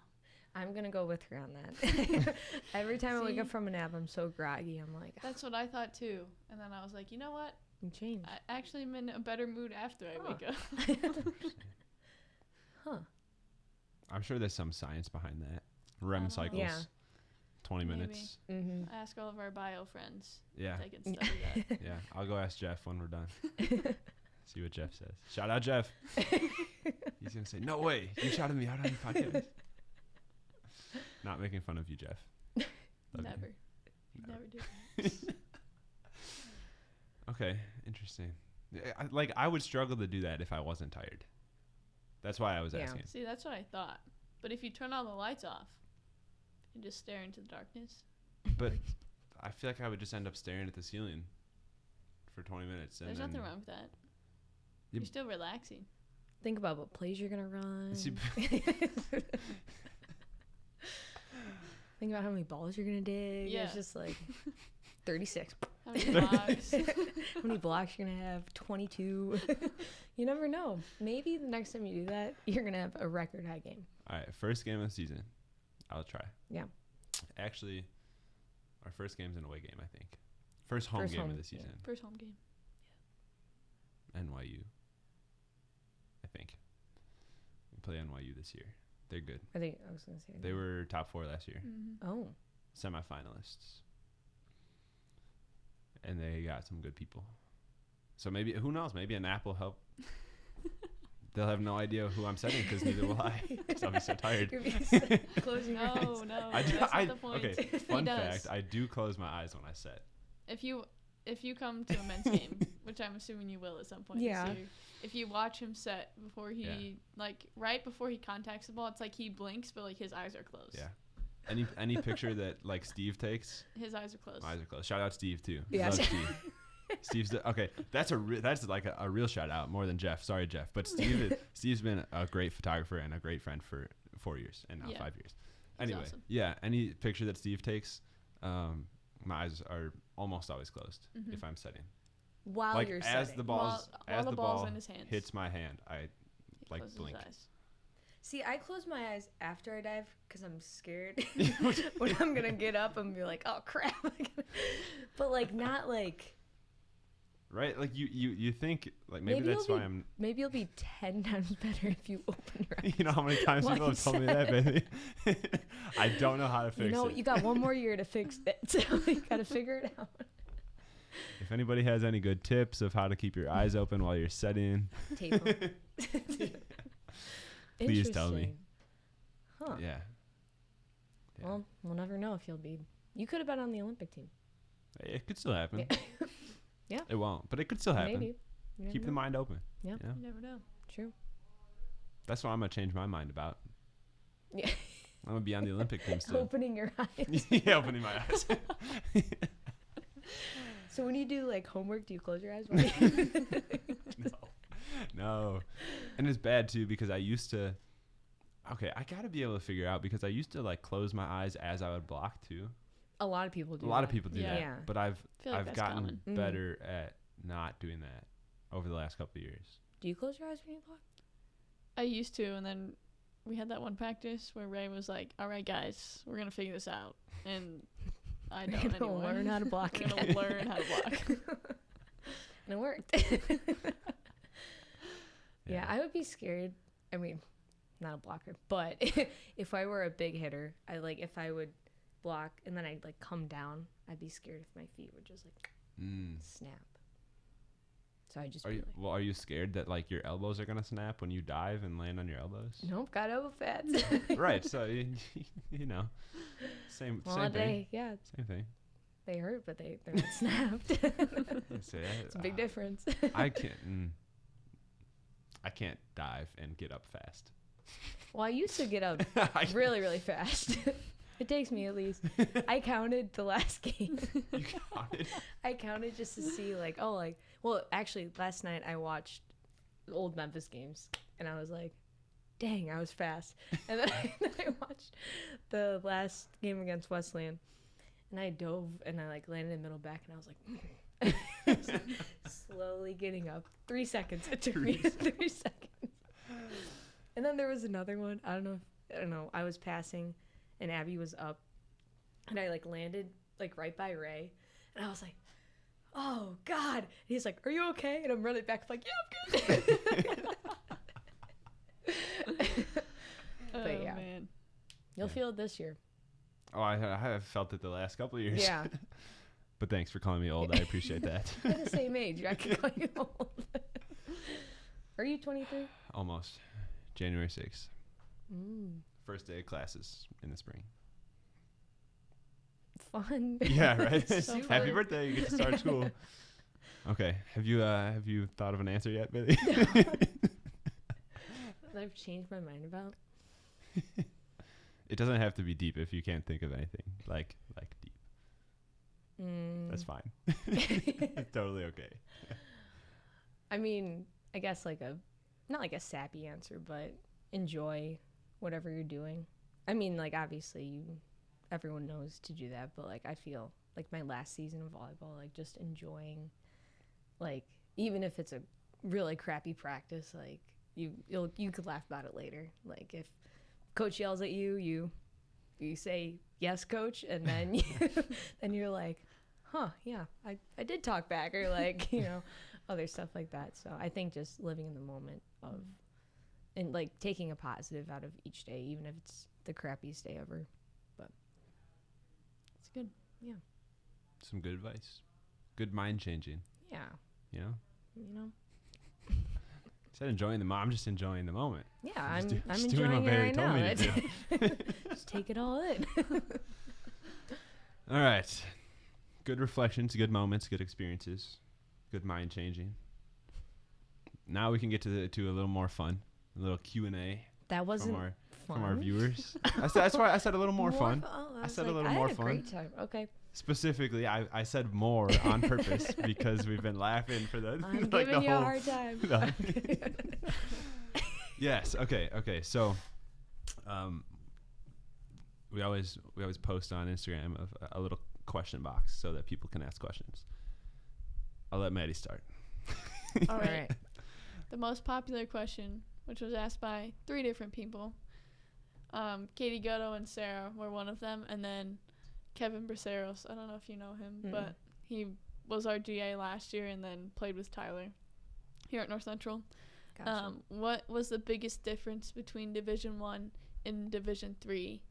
I'm gonna go with her on that. Every time I wake up See? from a nap, I'm so groggy. I'm like, That's what I thought too. And then I was like, you know what? you change. I actually am in a better mood after I Huh. wake up. Huh. I'm sure there's some science behind that. REM know. cycles. Yeah. 20 Maybe. minutes. Mm-hmm. Ask all of our bio friends. Yeah. They can study that. Yeah. I'll go ask Jeff when we're done. See what Jeff says. Shout out Jeff. He's going to say, no way. You shouted me out on your podcast. Not making fun of you, Jeff. Love you. Never. Never. Never do. Okay. Interesting. I would struggle to do that if I wasn't tired. That's why I was Yeah. asking. See, that's what I thought. But if you turn all the lights off and just stare into the darkness, But I feel like I would just end up staring at the ceiling for 20 minutes. And there's then nothing wrong with that. You- You're still relaxing. Think about what plays you're gonna run. See, Think about how many balls you're gonna dig. Yeah. It's just like 36. How many blocks? How many blocks you're gonna have? 22. You never know. Maybe the next time you do that, you're gonna have a record high game. all right, first game of the season. I'll try. Yeah. Actually, our first game's an away game, I think. First home First game home, of the yeah. season. First home game. NYU, I think. We play NYU this year. They're good. I was gonna say. They were top 4 last year. Mm-hmm. Oh. Semifinalists. And they got some good people. So maybe, who knows? Maybe a nap will help. They'll have no idea who I'm setting because neither will I. Because I'll be so tired. You'll be closing your eyes. No, I do. that's not the point. Okay. He Fun does. fact: I do close my eyes when I set. If you come to a men's game, which I'm assuming you will at some point Yeah. this year, if you watch him set before he Yeah. like right before he contacts the ball, it's like he blinks, but like his eyes are closed. Yeah. Any picture that like Steve takes, His eyes are closed. my eyes are closed. Shout out Steve too. Yeah. Love Steve. Steve's okay. That's like a real shout out more than Jeff. Sorry, Jeff, but Steve's been a great photographer and a great friend for 4 years and now Yeah. 5 years. He's Anyway, awesome. yeah. Any picture that Steve takes, my eyes are almost always closed Mhm. if I'm setting. While Like you're as setting. the balls While as the the ball's ball in his hands. hits my hand, I He like closes blink. his eyes. See, I close my eyes after I dive because I'm scared when I'm gonna get up and be like, oh crap. But like not like Right? Like you think like maybe Maybe that's you'll why be- I'm. maybe you'll be 10 times better if you open your eyes. You know how many times While people you have told me that, baby. I don't know how to fix You know, it. you got one more year to fix it, so you gotta figure it out. If anybody has any good tips of how to keep your eyes open while you're setting, Tape 'em. Please tell me. Interesting. Huh. yeah. Well, we'll never know if you'll be. You could have been on the Olympic team. It could still happen. Yeah. Yeah. It won't, but it could still happen. Maybe. You never Keep the know. mind open. Yeah. You know? You never know. True. That's what I'm gonna change my mind about. Yeah. I'm gonna be on the Olympic team still. Opening your eyes. Yeah, opening my eyes. So when you do like homework, do you close your eyes? While you No. And it's bad too because I used to. Okay, I gotta be able to figure out because I used to like close my eyes as I would block too. A lot of people do. A lot of that. people do Yeah. that, Yeah. but I've feel like I've that's gotten common. Mm. better at not doing that over the last couple of years. Do you close your eyes when you block? I used to, and then we had that one practice where Ray was like, "All right, guys, we're gonna figure this out," and I We're don't gonna anymore. learn how to block. We're gonna learn how to block. And it worked. Yeah, I would be scared. I mean, not a blocker, but if I were a big hitter, if I would block and then I'd like come down, I'd be scared if my feet would just like snap. So I just are you scared that like your elbows are gonna snap when you dive and land on your elbows? Nope, got elbow pads. Right, so you know, same thing. Yeah, same thing. They hurt, but they're not snapped. It's a big difference. I can't dive and get up fast. Well, I used to get up really, really fast. It takes me at least. I counted the last game. You counted? I counted just to see well, actually last night I watched old Memphis games and I was like, dang, I was fast. And then I watched the last game against Wesleyan and I dove and I like landed in middle back and I was like, slowly getting up. 3 seconds. It took me 3 seconds. And then there was another one. I don't know. I was passing and Abby was up and I like landed like right by Ray and I was like, oh God. And he's like, are you okay? And I'm running back like, yeah, I'm good. But yeah, man. You'll feel it this year. Oh, I have felt it the last couple of years. Yeah. But thanks for calling me old. I appreciate that. We're the same age. I can call you old. Are you 23? Almost. January 6th. First day of classes in the spring. Fun. Yeah, right. So Happy birthday! You get to start school. Okay. Have you thought of an answer yet, Billy? That I've changed my mind about. It doesn't have to be deep if you can't think of anything like deep. That's fine. It's totally okay. I mean, I guess not like a sappy answer, but enjoy whatever you're doing. I mean, like obviously everyone knows to do that, but like I feel like my last season of volleyball, like just enjoying, like even if it's a really crappy practice, like you could laugh about it later. Like if coach yells at you, you say yes, coach, and then then you're like, huh, yeah, I did talk back, or like other stuff like that. So I think just living in the moment of and like taking a positive out of each day, even if it's the crappiest day ever. But it's good. Yeah. Some good advice. Good mind changing. Yeah. You know? Instead of enjoying the moment, I'm just enjoying the moment. Yeah, I'm just enjoying doing what it right Barry told now. me to do. Just take it all in. All right. Good reflections, good moments, good experiences, good mind changing. Now we can get to a little more fun, a little Q&A. That wasn't from our viewers. That's why I said a little more fun. I said a little more fun. I had a great time. Okay. Specifically, I said more on purpose because we've been laughing for the I'm giving you a hard time. Yes. Okay. So, we always post on Instagram of a little question box so that people can ask questions. I'll let Maddie start. All right. The most popular question, which was asked by 3 different people, Katie Gotto and Sarah were one of them, and then Kevin Braceros. I don't know if you know him, but he was our GA last year and then played with Tyler here at North Central. Gotcha. What was the biggest difference between Division I and Division III,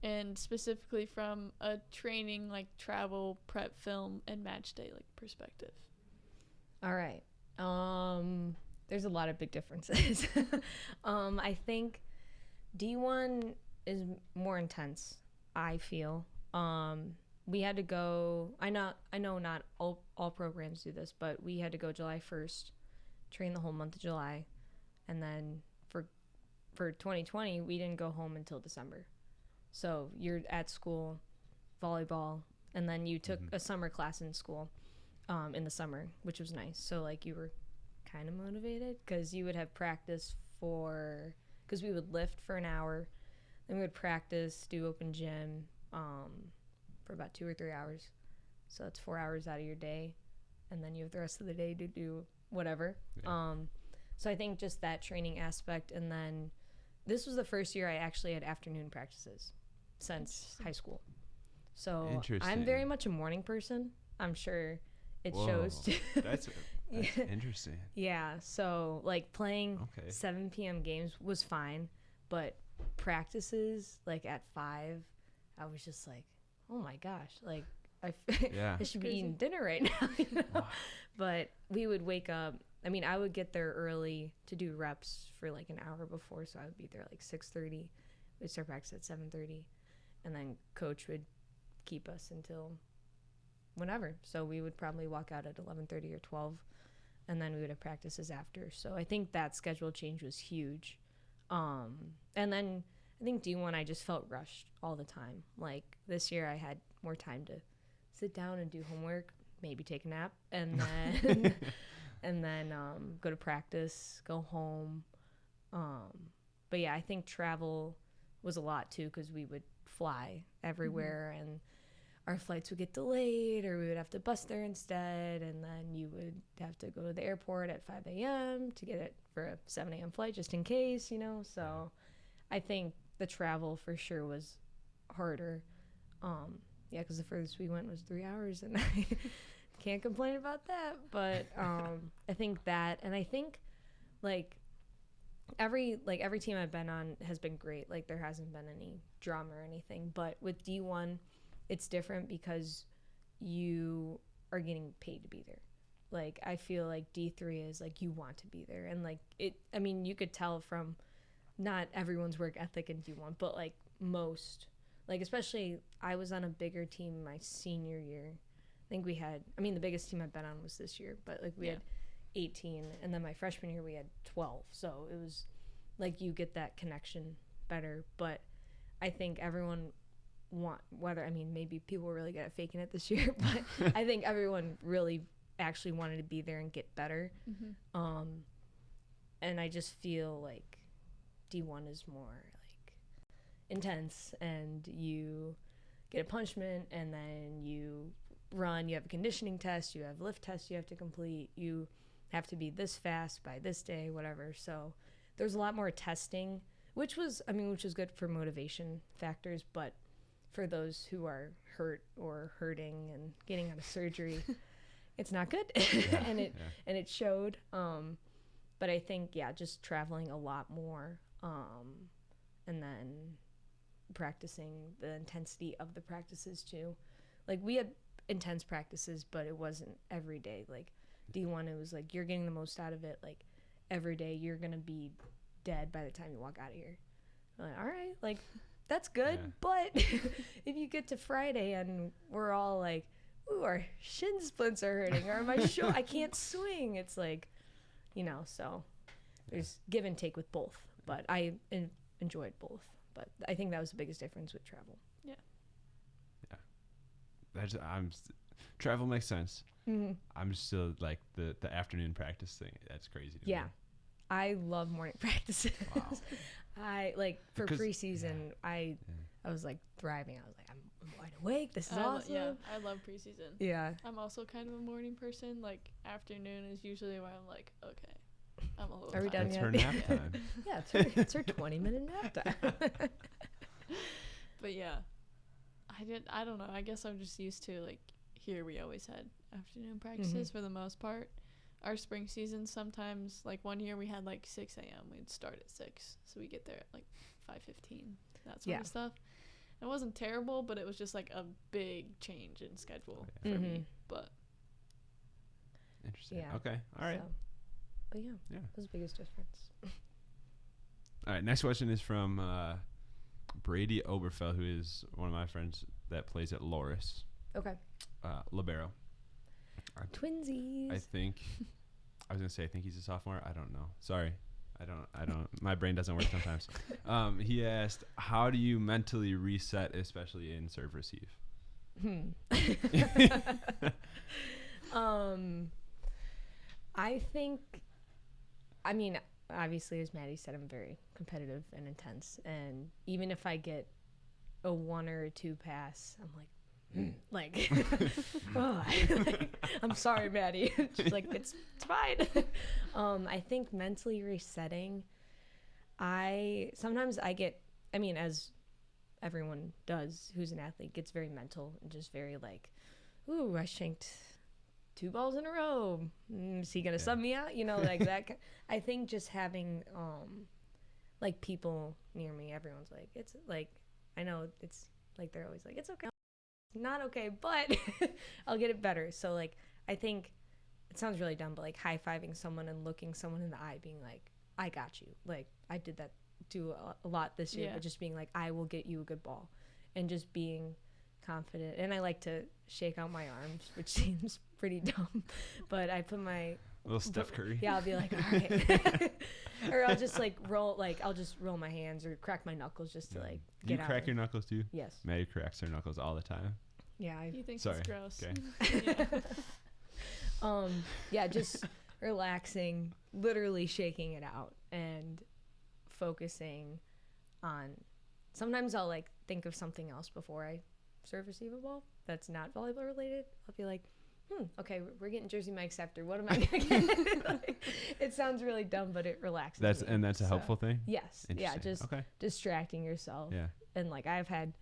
and specifically from a training, like travel, prep, film, and match day perspective? All right. There's a lot of big differences. I think D1 is more intense, I feel. We had to go, I know not all programs do this, but we had to go July 1st, train the whole month of July, and then for 2020 we didn't go home until December. So you're at school, volleyball, and then you took a summer class in school in the summer, which was nice. So like you were kind of motivated because you would have practice because we would lift for an hour, then we would practice, do open gym for about 2 or 3 hours. So that's 4 hours out of your day, and then you have the rest of the day to do whatever. Yeah. So I think just that training aspect, and then this was the first year I actually had afternoon practices since high school. So I'm very much a morning person. I'm sure it shows too. That's interesting. Yeah, so like playing 7 p.m. games was fine, but practices like at 5, I was just like, oh my gosh, like I should be eating dinner right now, you know? Wow. But we would wake up. I mean, I would get there early to do reps for like an hour before, so I would be there like 6:30. We'd start practice at 7:30, and then coach would keep us until whenever. So we would probably walk out at 11:30 or 12, and then we would have practices after. So I think that schedule change was huge. And then I think D1, I just felt rushed all the time. Like this year I had more time to sit down and do homework, maybe take a nap, and then and then go to practice, go home. But yeah, I think travel was a lot too, because we would fly everywhere, and our flights would get delayed, or we would have to bus there instead, and then you would have to go to the airport at 5 a.m. to get it for a 7 a.m. flight just in case, you know. So I think the travel for sure was harder. Yeah, because the furthest we went was 3 hours, and I can't complain about that. But I think that, and I think like every team I've been on has been great. Like there hasn't been any drama or anything. But with D1, it's different because you are getting paid to be there. Like I feel like D3 is like you want to be there, and like it. I mean, you could tell from not everyone's work ethic in D1, but like most. Like, especially, I was on a bigger team my senior year. I think we had, I mean, the biggest team I've been on was this year, but, like, we had 18, and then my freshman year we had 12. So it was, like, you get that connection better. But I think everyone maybe people were really good at faking it this year, but I think everyone really actually wanted to be there and get better. And I just feel like D1 is more intense, and you get a punishment, and then you have a conditioning test, you have lift tests you have to complete, you have to be this fast by this day, whatever. So there's a lot more testing, which was good for motivation factors, but for those who are hurt or hurting and getting out of surgery, it's not good. and it showed. But I think just traveling a lot more, and then practicing the intensity of the practices too. Like we had intense practices, but it wasn't every day. Like D1, it was like you're getting the most out of it. Like every day you're gonna be dead by the time you walk out of here. I'm like, all right, like that's good, but if you get to Friday and we're all like, ooh, our shin splints are hurting, or my I can't swing, it's like, you know. So there's give and take with both, but I enjoyed both. But I think that was the biggest difference with travel. Travel makes sense. I'm still like the afternoon practice thing. That's crazy to me. I love morning practices. Wow. I like for preseason. I was like thriving. I was like, I'm wide awake. This is awesome. I love preseason. Yeah. I'm also kind of a morning person. Like afternoon is usually where I'm like, okay, I'm a little. Are we done yet? It's her nap time. Yeah, it's her 20-minute nap time. But yeah, I don't know. I guess I'm just used to like here we always had afternoon practices for the most part. Our spring season sometimes, like one year we had like 6 a.m. We'd start at 6, so we get there at like 5:15. That sort of stuff. It wasn't terrible, but it was just like a big change in schedule for me. But interesting. Yeah. Okay. All right. So, but yeah, that was the biggest difference. All right. Next question is from Brady Oberfeld, who is one of my friends that plays at Loris. Okay. Libero. Twinsies. I think he's a sophomore. I don't know. Sorry. I don't. My brain doesn't work sometimes. He asked, how do you mentally reset, especially in serve receive? I think, I mean, obviously, as Maddie said, I'm very competitive and intense. And even if I get a 1 or a 2 pass, I'm like, I'm sorry, Maddie. She's like, it's fine. I think mentally resetting, sometimes I get, I mean, as everyone does who's an athlete, gets very mental and just very like, ooh, I shanked 2 balls in a row. Is he going to sub me out? You know, like that. I think just having like people near me, everyone's like, it's like, I know it's like, they're always like, it's okay. Not okay, but I'll get it better. So like, I think it sounds really dumb, but like high-fiving someone and looking someone in the eye, being like, I got you. Like, I did that too a lot this year, but just being like, I will get you a good ball, and just being confident. And I like to shake out my arms, which seems pretty dumb, but I put my little Steph Curry. Yeah, I'll be like, all right. Or I'll just like roll my hands or crack my knuckles just to like Do you get out. crack your knuckles too? Yes. Maddie cracks her knuckles all the time. Yeah. You think Sorry. it's gross. Okay. Yeah. Yeah, just relaxing, literally shaking it out and focusing on. Sometimes I'll like think of something else before I serve receive a ball that's not volleyball related. I'll be like, okay, we're getting Jersey Mike's after. What am I gonna get? Like, it sounds really dumb, but it relaxes me. That's a helpful thing. Yes. Yeah, just distracting yourself. Yeah. And like I've had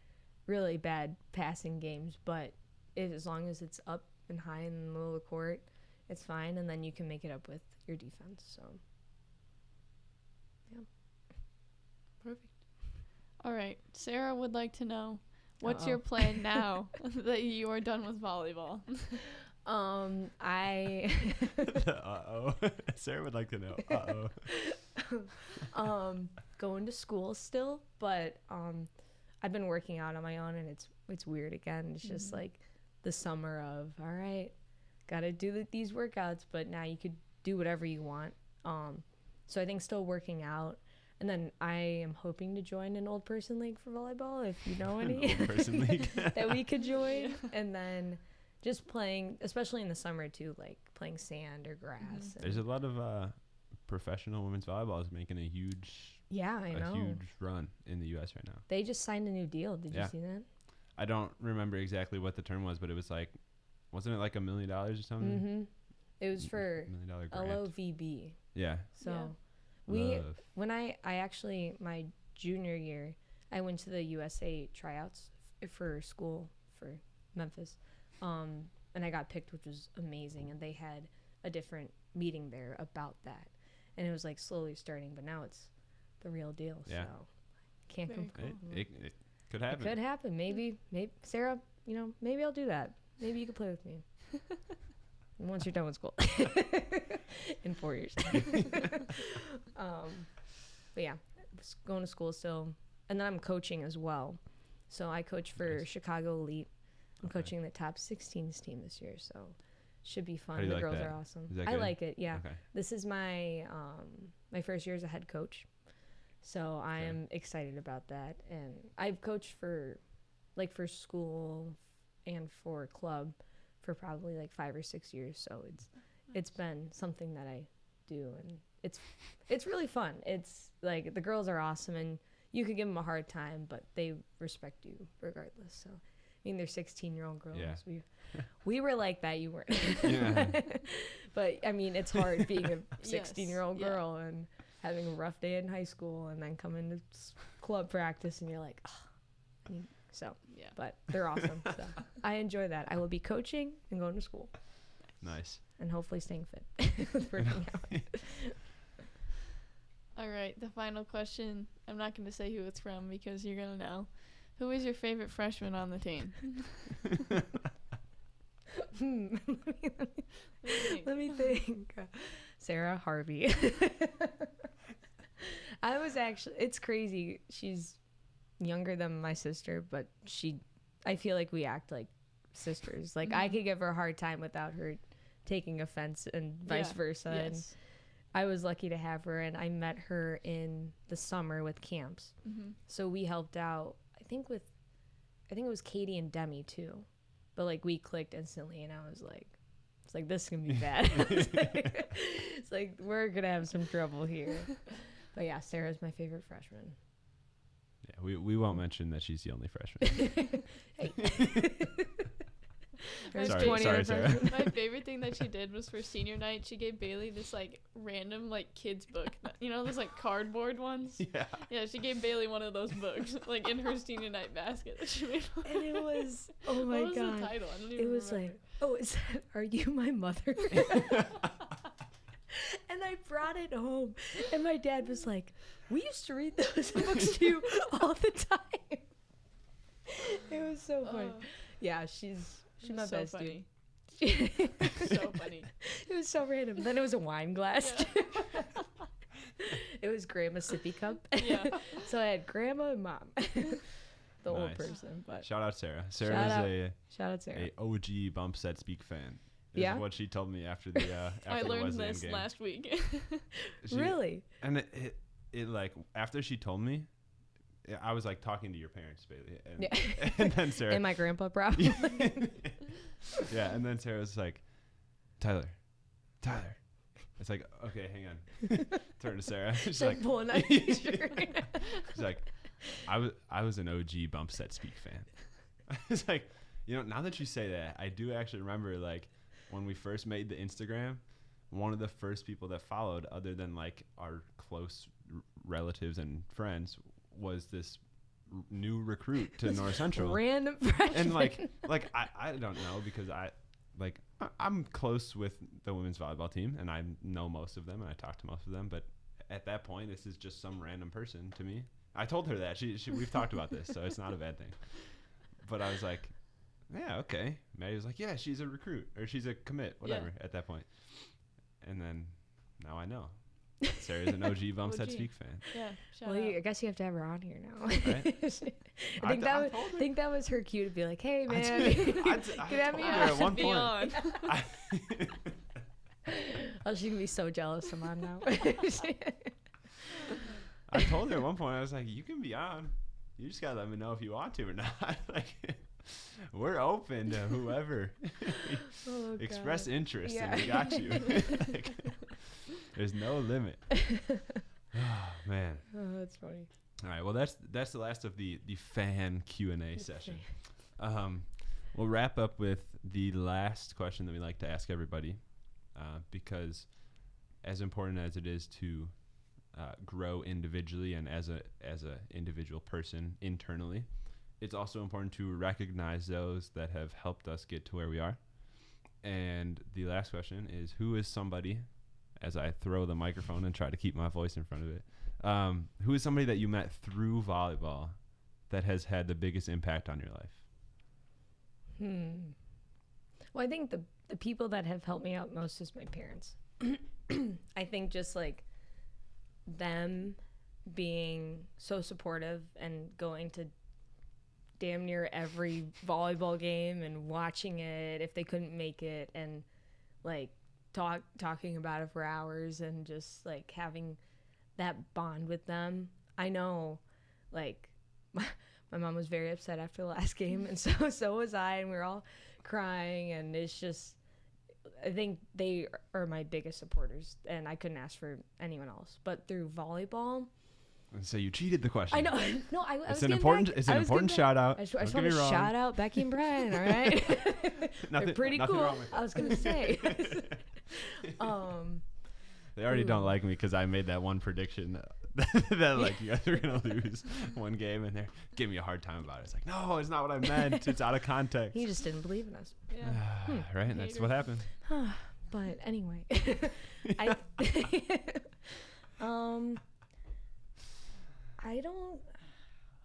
really bad passing games, but as long as it's up and high in the middle of the court, it's fine, and then you can make it up with your defense. So, yeah. Perfect. All right. Sarah would like to know, what's your plan now that you are done with volleyball? Sarah would like to know. Going to school still, but I've been working out on my own, and it's weird again. It's just like the summer of, all right, gotta do these workouts, but now you could do whatever you want. So I think still working out. And then I am hoping to join an old person league for volleyball, if you know any. Old person league. That we could join. Yeah. And then just playing, especially in the summer too, like playing sand or grass. There's a lot of professional women's volleyball is making a huge run in the U.S. right now. They just signed a new deal. Did you see that? I don't remember exactly what the term was, but it was like, wasn't it like $1 million or something? Mm-hmm. It was for $1 million grant. LOVB. Yeah. So when I actually, my junior year, I went to the USA tryouts for school for Memphis. And I got picked, which was amazing. And they had a different meeting there about that. And it was like slowly starting, but now it's the real deal. Yeah. So can't complain. It could happen. It could happen. Maybe Sarah, maybe I'll do that. Maybe you could play with me. Once you're done with school. In 4 years. But yeah, going to school still. And then I'm coaching as well. So I coach for Chicago Elite. I'm coaching the top 16s team this year, so should be fun. The girls are awesome. I like it, yeah. Okay. This is my my first year as a head coach, so I am excited about that. And I've coached for school and for club for probably like 5 or 6 years, so it's been something that I do, and it's really fun. It's like the girls are awesome, and you could give them a hard time, but they respect you regardless. So. I mean, they're 16-year-old girls. Yeah. We were like that. You weren't. Yeah. But, I mean, it's hard being a 16-year-old girl and having a rough day in high school and then coming to club practice and you're like, oh. So, but they're awesome. So I enjoy that. I will be coaching and going to school. Nice. And hopefully staying fit with working out. All right, the final question. I'm not going to say who it's from because you're going to know. Who is your favorite freshman on the team? Let me think. Sarah Harvey. It's crazy. She's younger than my sister, but I feel like we act like sisters. Like I could give her a hard time without her taking offense and vice versa. Yes. And I was lucky to have her, and I met her in the summer with camps. Mm-hmm. So we helped out. I think it was Katie and Demi too, but like we clicked instantly, and I was like, it's like this can be bad. It's like we're gonna have some trouble here. But yeah, Sarah's my favorite freshman. Yeah, we won't mention that she's the only freshman. Sorry, Sarah. My favorite thing that she did was for senior night, she gave Bailey this like random like kids book, those like cardboard ones. Yeah, she gave Bailey one of those books like in her senior night basket that she made. And it was oh my god. What was the title? I don't even remember. It was like, is that Are You My Mother? And I brought it home, and my dad was like, "We used to read those books to you all the time." It was so funny. Yeah, she's my so best funny. dude. So funny. It was so random. Then it was a wine glass. Yeah. It was grandma's sippy cup. Yeah. So I had grandma and mom. The old Nice. person, but Shout out Sarah. Sarah Shout is out. Shout out Sarah. a OG Bump.Set.Speak fan. Is Yeah? what she told me after the after I the learned Wesleyan this game. last week. She- Really? And it like after she told me, I was like talking to your parents, Bailey, and, Yeah. and then Sarah. And my grandpa probably. Yeah, and then Sarah was like, Tyler. It's like, okay, hang on. Turn to Sarah. She's like, pulling out your shirt. she's like, I was an OG Bump.Set.Speak fan. It's like, now that you say that, I do actually remember like when we first made the Instagram, one of the first people that followed, other than like our close relatives and friends, was this new recruit to North Central. Random freshman. And like I don't know, because I'm close with the women's volleyball team and I know most of them and I talk to most of them, but at that point this is just some random person to me. I told her that we've talked about this, so it's not a bad thing. But I was like, yeah, okay. Maddie was like, yeah, she's a recruit or she's a commit, whatever. At that point. And then now I know Sarah's an OG Bump.Set.Speak fan. Yeah. Shout Well, out. I guess you have to have her on here now. Right? I think that was her cue to be like, "Hey, man, I get at told me her on." at one Be point. on. Oh, she's gonna be so jealous I'm on now. I told her at one point, I was like, you can be on. You just gotta let me know if you want to or not. Like, we're open to whoever. Oh, Express God. interest Yeah. and we got you. Like, there's no limit. Oh, man. Oh, that's funny. All right. Well, that's the last of the fan Q&A session. We'll wrap up with the last question that we like to ask everybody, because as important as it is to grow individually and as a individual person internally, it's also important to recognize those that have helped us get to where we are. And the last question is, who is somebody, as I throw the microphone and try to keep my voice in front of it, who is somebody that you met through volleyball that has had the biggest impact on your life? Well, I think the people that have helped me out most is my parents. I think just like them being so supportive and going to damn near every volleyball game and watching it if they couldn't make it, and like talking about it for hours and just like having that bond with them. I know like my mom was very upset after the last game, and so was I, and we were all crying, and it's just, I think they are my biggest supporters, and I couldn't ask for anyone else. But through volleyball, And so you cheated the question. I know. No, I It's was an getting important. back. It's an I was important getting back. shout out. I just Don't want get me to wrong. shout out Becky and Brian. All right, they're pretty nothing cool. wrong with I was gonna say. They already Ooh. don't like me because I made that one prediction that like you guys are gonna lose one game, and they're giving me a hard time about it. It's like, no, it's not what I meant. It's out of context. He just didn't believe in us. Yeah. Right, and that's what happened. But anyway, I I don't.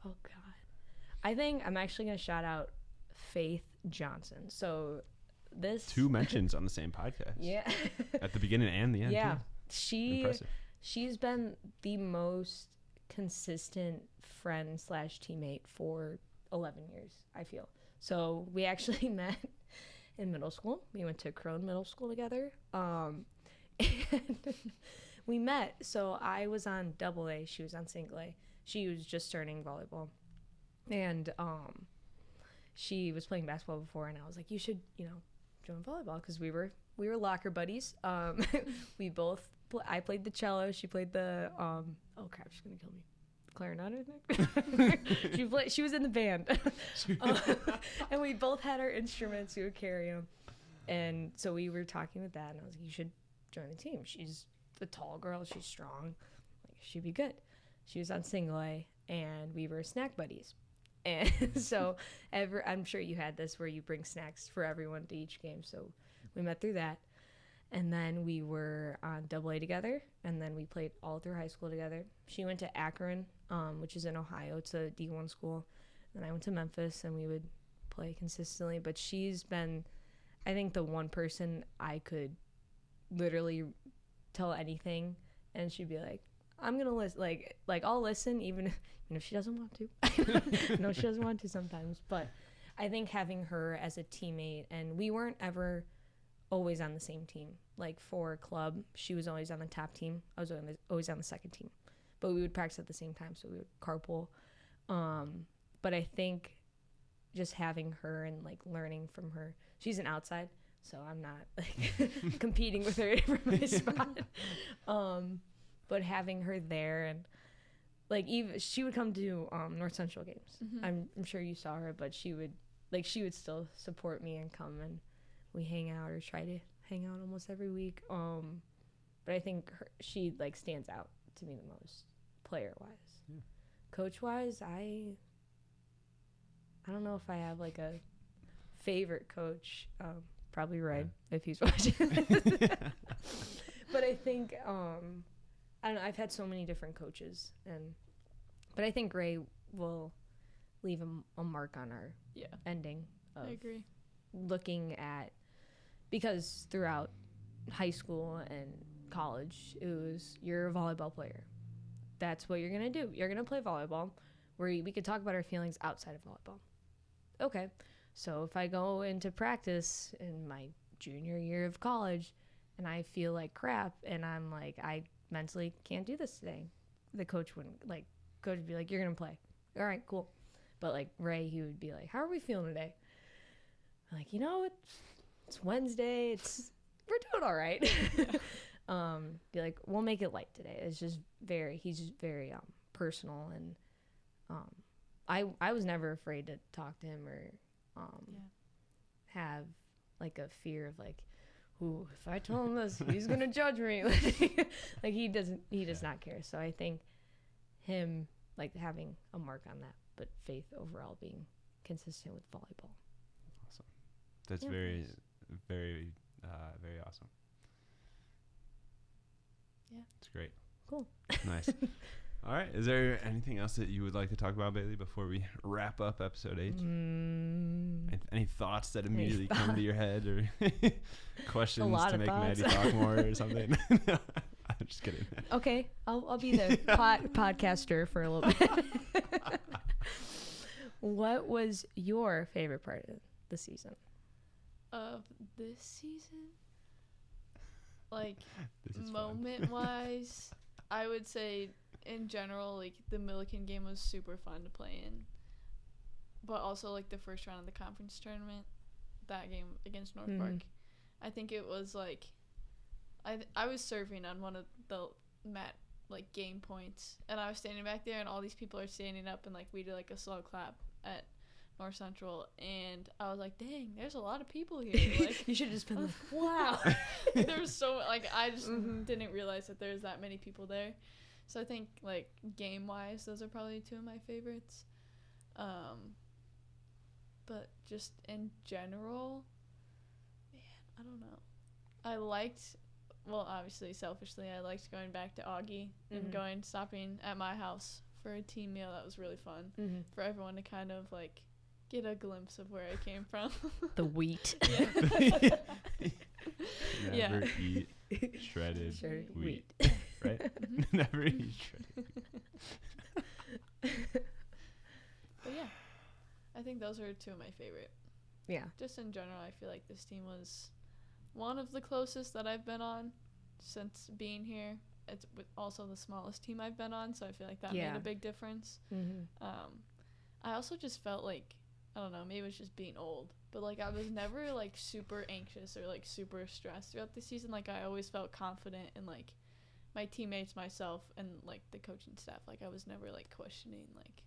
Oh God, I think I'm actually gonna shout out Faith Johnson. So this 2 mentions on the same podcast. Yeah. At the beginning and the end. Yeah, Too. Impressive. she's been the most consistent friend / teammate for 11 years, I feel. So we actually met in middle school. We went to Crone Middle School together. And we met. So I was on AA. She was on single A. She was just starting volleyball. And she was playing basketball before, and I was like, you should, join volleyball, because we were locker buddies. We both I played the cello, she played the oh crap, she's gonna kill me, clarinet, I think. she was in the band. And we both had our instruments, we would carry them, and so we were talking with that, and I was like, you should join the team. She's a tall girl, she's strong, like she'd be good. She was on single A, and we were snack buddies. And so I'm sure you had this where you bring snacks for everyone to each game. So we met through that. And then we were on AA together, and then we played all through high school together. She went to Akron, which is in Ohio. It's a D1 school. And I went to Memphis, and we would play consistently. But she's been, I think, the one person I could literally tell anything, and she'd be like, I'm going to listen. Like, I'll listen, even if she doesn't want to. No, she doesn't want to sometimes. But I think having her as a teammate, and we weren't ever always on the same team. Like for club, she was always on the top team. I was always on the second team. But we would practice at the same time, so we would carpool. But I think just having her and like learning from her, she's an outside, so I'm not like competing with her for my spot. But having her there, and like even she would come to North Central games. I'm sure you saw her, but she would still support me and come, and we hang out or try to hang out almost every week. But I think she like stands out to me the most, player wise. Yeah. Coach wise, I don't know if I have like a favorite coach. Probably Ray, if he's watching. But I think I don't know. I've had so many different coaches, but I think Ray will leave a mark on our ending. I agree. Looking at, because throughout high school and college, it was, you're a volleyball player. That's what you're gonna do. You're gonna play volleyball. We could talk about our feelings outside of volleyball. Okay, so if I go into practice in my junior year of college and I feel like crap and I'm like, I mentally can't do this today, the coach would be like, you're gonna play. All right, cool. But like Ray, he would be like, how are we feeling today? I'm like, it's Wednesday. We're doing all right. Be like, we'll make it light today. It's just he's just very personal, and I was never afraid to talk to him or have like a fear of like, ooh, if I tell him this, he's gonna judge me. Like he does not care. So I think him like having a mark on that, but Faith overall being consistent with volleyball. Awesome. That's very, very, very awesome. Yeah. It's great. Cool. Nice. All right. Is there anything else that you would like to talk about, Bailey, before we wrap up episode 8? Any thoughts that immediately come to your head, or questions to make Maddie talk more or something? No, I'm just kidding. Okay. I'll be the podcaster for a little bit. What was your favorite part of the season? Of this season? Like, moment-wise, I would say, in general, like, the Milliken game was super fun to play in. But also, like, the first round of the conference tournament, that game against North Park, I think it was, like, I was serving on one of the game points, and I was standing back there, and all these people are standing up, and, like, we did, like, a slow clap at North Central, and I was like, dang, there's a lot of people here. Like, you should have just been like, wow. There was so, like, I just didn't realize that there's that many people there. So I think, like, game-wise, those are probably two of my favorites. But just in general, man, I don't know. I liked, well, obviously, selfishly, I liked going back to Augie and stopping at my house for a team meal. That was really fun for everyone to kind of, like, get a glimpse of where I came from. The wheat. Never eat shredded wheat. Right? Never eat shredded wheat. But yeah, I think those are two of my favorite. Yeah. Just in general, I feel like this team was one of the closest that I've been on since being here. It's also the smallest team I've been on, so I feel like that made a big difference. I also just felt like, I don't know, maybe it was just being old, but like I was never like super anxious or like super stressed throughout the season. Like I always felt confident in like my teammates, myself, and like the coaching staff. Like I was never like questioning like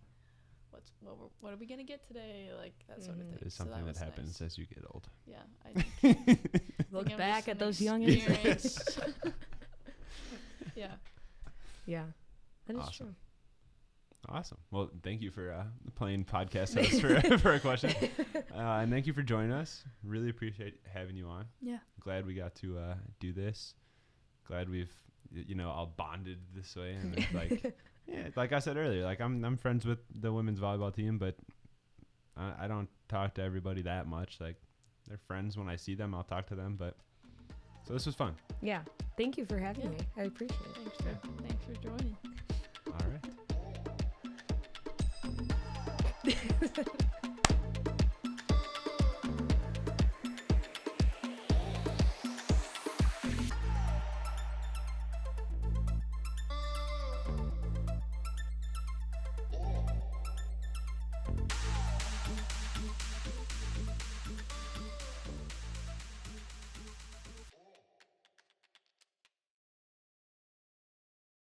what are we gonna get today, like that sort of thing. It is something that happens as you get old. Yeah, I think. Look back at those young years. Yeah. Yeah, that is awesome. true. Awesome. Well, thank you for playing podcast host for a question. And thank you for joining us. Really appreciate having you on. Yeah. Glad we got to do this. Glad we've, all bonded this way. And it's like, yeah, like I said earlier, like I'm friends with the women's volleyball team, but I don't talk to everybody that much. Like they're friends when I see them, I'll talk to them. But so this was fun. Yeah. Thank you for having me. I appreciate it. Thanks for joining. All right.